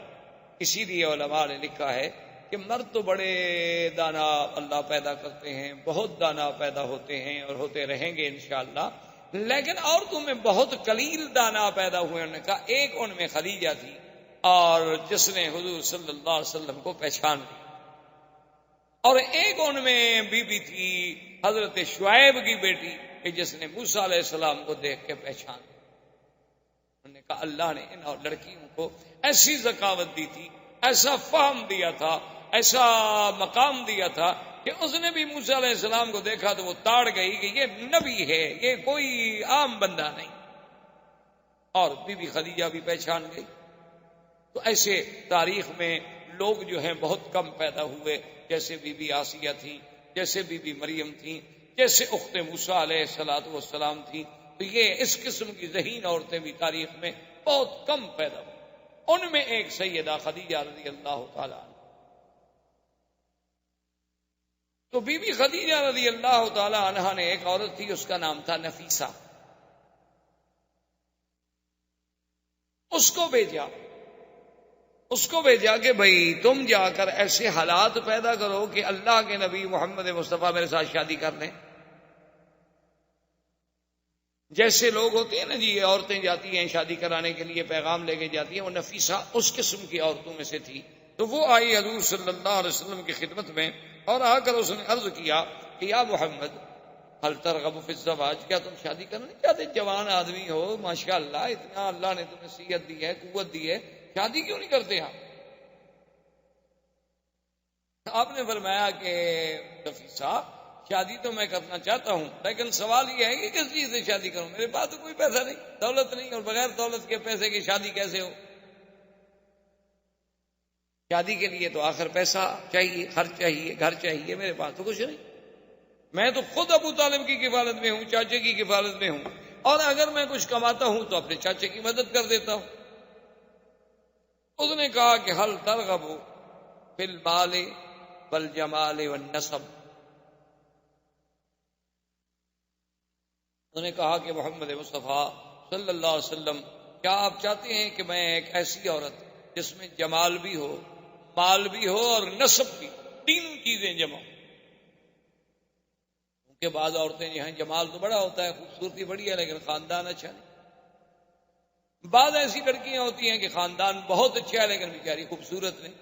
اسی لیے علماء نے لکھا ہے کہ مرد تو بڑے دانا اللہ پیدا کرتے ہیں، بہت دانا پیدا ہوتے ہیں اور ہوتے رہیں گے انشاءاللہ، لیکن عورتوں میں بہت قلیل دانا پیدا ہوئے۔ انہوں نے کہا ایک ان میں خدیجہ تھی، اور جس نے حضور صلی اللہ علیہ وسلم کو پہچان لی، اور ایک ان میں بی بی تھی حضرت شعیب کی بیٹی کہ جس نے موسیٰ علیہ السلام کو دیکھ کے پہچان لی۔ انہوں نے کہا اللہ نے ان لڑکیوں کو ایسی ذکاوت دی تھی، ایسا فہم دیا تھا، ایسا مقام دیا تھا کہ اس نے بھی موسیٰ علیہ السلام کو دیکھا تو وہ تاڑ گئی کہ یہ نبی ہے، یہ کوئی عام بندہ نہیں، اور بی بی خدیجہ بھی پہچان گئی۔ تو ایسے تاریخ میں لوگ جو ہیں بہت کم پیدا ہوئے، جیسے بی بی آسیہ تھی، جیسے بی بی مریم تھی، جیسے اخت موسیٰ علیہ السلام تھی۔ تو یہ اس قسم کی ذہین عورتیں بھی تاریخ میں بہت کم پیدا ہوئی، ان میں ایک سیدہ خدیجہ رضی اللہ تعالیٰ عنہ۔ تو بی بی خدیجہ رضی اللہ تعالیٰ عنہ نے ایک عورت تھی، اس کا نام تھا نفیسہ، اس کو بھیجا کہ بھئی تم جا کر ایسے حالات پیدا کرو کہ اللہ کے نبی محمد مصطفیٰ میرے ساتھ شادی کر لیں۔ جیسے لوگ ہوتے ہیں نا جی، عورتیں جاتی ہیں شادی کرانے کے لیے، پیغام لے کے جاتی ہیں، وہ نفیسہ اس قسم کی عورتوں میں سے تھی۔ تو وہ آئی حضور صلی اللہ علیہ وسلم کی خدمت میں، اور آ کر اس نے عرض کیا کہ یا محمد هل ترغب فی الزواج، کیا تم شادی کرنا نہیں چاہتے؟ جوان آدمی ہو، ماشاءاللہ، اتنا اللہ نے تمہیں صحت دی ہے، قوت دی ہے، شادی کیوں نہیں کرتے آپ نے فرمایا کہ نفیسہ شادی تو میں کرنا چاہتا ہوں، لیکن سوال یہ ہے کہ کس چیز سے شادی کروں؟ میرے پاس تو کوئی پیسہ نہیں، دولت نہیں، اور بغیر دولت کے پیسے کی شادی کیسے ہو؟ شادی کے لیے تو آخر پیسہ چاہیے، خرچ چاہیے، گھر چاہیے، میرے پاس تو کچھ نہیں۔ میں تو خود ابو طالب کی کفالت میں ہوں، چاچے کی کفالت میں ہوں، اور اگر میں کچھ کماتا ہوں تو اپنے چاچے کی مدد کر دیتا ہوں۔ اس نے کہا کہ حل ترغب فی المال والجمال والنسب، انہوں نے کہا کہ محمد مصطفیٰ صلی اللہ علیہ وسلم، کیا آپ چاہتے ہیں کہ میں ایک ایسی عورت جس میں جمال بھی ہو، مال بھی ہو اور نسب بھی، تینوں چیزیں جمع ہوں؟ کیونکہ بعض عورتیں جو ہیں جمال تو بڑا ہوتا ہے، خوبصورتی بڑی ہے، لیکن خاندان اچھا نہیں۔ بعض ایسی لڑکیاں ہوتی ہیں کہ خاندان بہت اچھا ہے لیکن بیچاری خوبصورت نہیں۔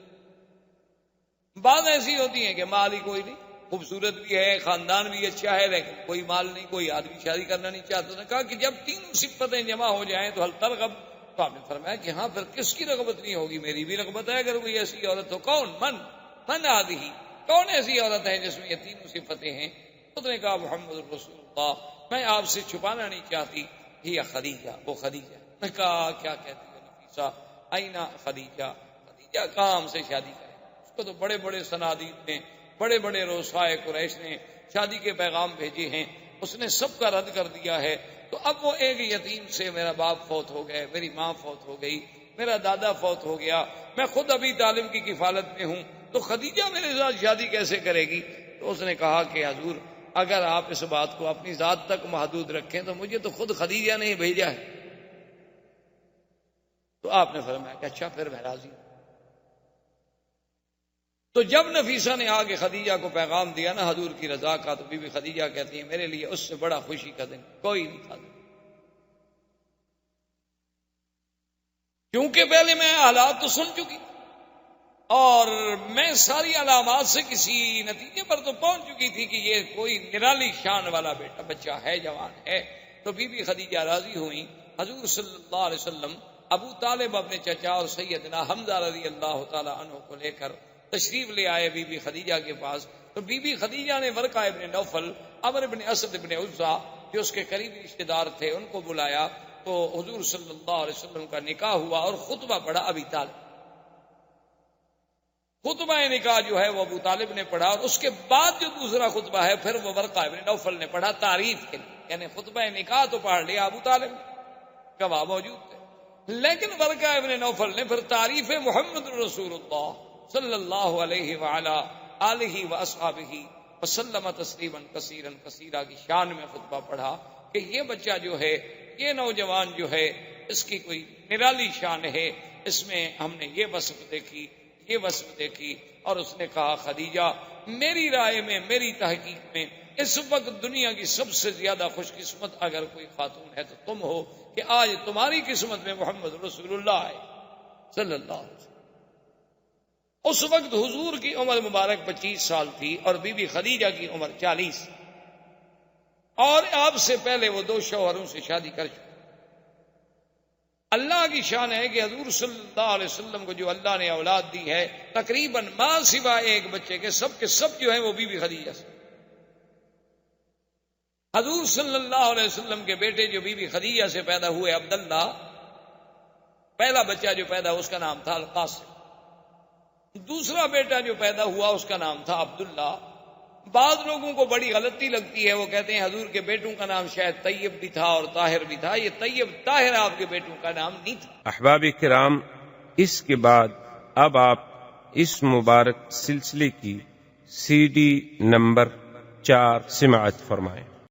بعض ایسی ہوتی ہیں کہ مال ہی کوئی نہیں، خوبصورت بھی ہے، خاندان بھی اچھا ہے، لیکن کوئی مال نہیں، کوئی آدمی شادی کرنا نہیں چاہتا۔ نے کہا کہ جب تینوں صفتیں جمع ہو جائیں تو حل ترغب، تو آپ نے فرمایا کہ ہاں پھر کس کی رغبت نہیں ہوگی؟ میری بھی رغبت ہے اگر کوئی ایسی عورت ہو۔ کون؟ من آدھی، کون ایسی عورت ہے جس میں یہ تینوں صفتیں ہیں؟ اس نے کہا محمد رسول اللہ، میں آپ سے چھپانا نہیں چاہتی، یہ خدیجہ، وہ خدیجہ۔ نے کہا کیا کہتی ہے نفیسہ؟ اینا خدیجہ، خدیجہ کہاں ہم سے شادی کرے؟ اس کو تو بڑے بڑے صنادید نے، بڑے بڑے رؤسائے قریش نے شادی کے پیغام بھیجے ہیں، اس نے سب کا رد کر دیا ہے۔ تو اب وہ ایک یتیم سے، میرا باپ فوت ہو گئے، میری ماں فوت ہو گئی، میرا دادا فوت ہو گیا، میں خود ابھی طالب کی کفالت میں ہوں، تو خدیجہ میرے ساتھ شادی کیسے کرے گی؟ تو اس نے کہا کہ حضور اگر آپ اس بات کو اپنی ذات تک محدود رکھیں تو مجھے تو خود خدیجہ نے بھیجا ہے۔ تو آپ نے فرمایا کہ اچھا پھر میں راضی ہوں۔ تو جب نفیسہ نے آگے خدیجہ کو پیغام دیا نا حضور کی رضا کا، تو بی بی خدیجہ کہتی ہیں میرے لیے اس سے بڑا خوشی کا دن کوئی نہیں تھا، کیونکہ پہلے میں حالات تو سن چکی اور میں ساری علامات سے کسی نتیجے پر تو پہنچ چکی تھی کہ یہ کوئی نرالی شان والا بیٹا بچہ ہے، جوان ہے۔ تو بی بی خدیجہ راضی ہوئی۔ حضور صلی اللہ علیہ وسلم ابو طالب اپنے چچا اور سیدنا حمزہ رضی اللہ تعالی عنہ کو لے کر تشریف لے آئے بی بی خدیجہ کے پاس۔ تو بی بی خدیجہ نے ورقہ ابن نوفل، عمرو ابن اسد ابن عزہ جو اس کے قریبی رشتے دار تھے ان کو بلایا، تو حضور صلی اللہ علیہ وسلم کا نکاح ہوا اور خطبہ پڑھا ابی طالب۔ خطبہ نکاح جو ہے وہ ابو طالب نے پڑھا، اور اس کے بعد جو دوسرا خطبہ ہے پھر وہ ورقہ ابن نوفل نے پڑھا تعریف کے لیے، یعنی خطبہ نکاح تو پڑھ لیا ابو طالب، گواہ موجود تھے، لیکن ورقہ ابن نوفل نے پھر تعریف محمد رسول اللہ صلی اللہ علیہ وعلا آلہ واصحابہ وسلم تسلیما کثیرا کثیرا کی شان میں خطبہ پڑھا کہ یہ بچہ جو ہے، یہ نوجوان جو ہے، اس کی کوئی نرالی شان ہے، اس میں ہم نے یہ وصف دیکھی، یہ وصف دیکھی۔ اور اس نے کہا خدیجہ میری رائے میں، میری تحقیق میں اس وقت دنیا کی سب سے زیادہ خوش قسمت اگر کوئی خاتون ہے تو تم ہو، کہ آج تمہاری قسمت میں محمد رسول اللہ ہے صلی اللہ علیہ وسلم۔ اس وقت حضور کی عمر مبارک 25 سال تھی اور بی بی خدیجہ کی عمر 40، اور آپ سے پہلے وہ 2 شوہروں سے شادی کر چکے۔ اللہ کی شان ہے کہ حضور صلی اللہ علیہ وسلم کو جو اللہ نے اولاد دی ہے تقریباً ماں سوائے ایک بچے کے سب جو ہیں وہ بی بی خدیجہ سے۔ حضور صلی اللہ علیہ وسلم کے بیٹے جو بی بی خدیجہ سے پیدا ہوئے عبداللہ، پہلا بچہ جو پیدا اس کا نام تھا القاسم، دوسرا بیٹا جو پیدا ہوا اس کا نام تھا عبداللہ۔ بعض لوگوں کو بڑی غلطی لگتی ہے، وہ کہتے ہیں حضور کے بیٹوں کا نام شاید طیب بھی تھا اور طاہر بھی تھا، یہ طیب طاہر آپ کے بیٹوں کا نام نہیں تھا۔ احباب کرام، اس کے بعد اب آپ اس مبارک سلسلے کی CD نمبر 4 سماعت فرمائیں۔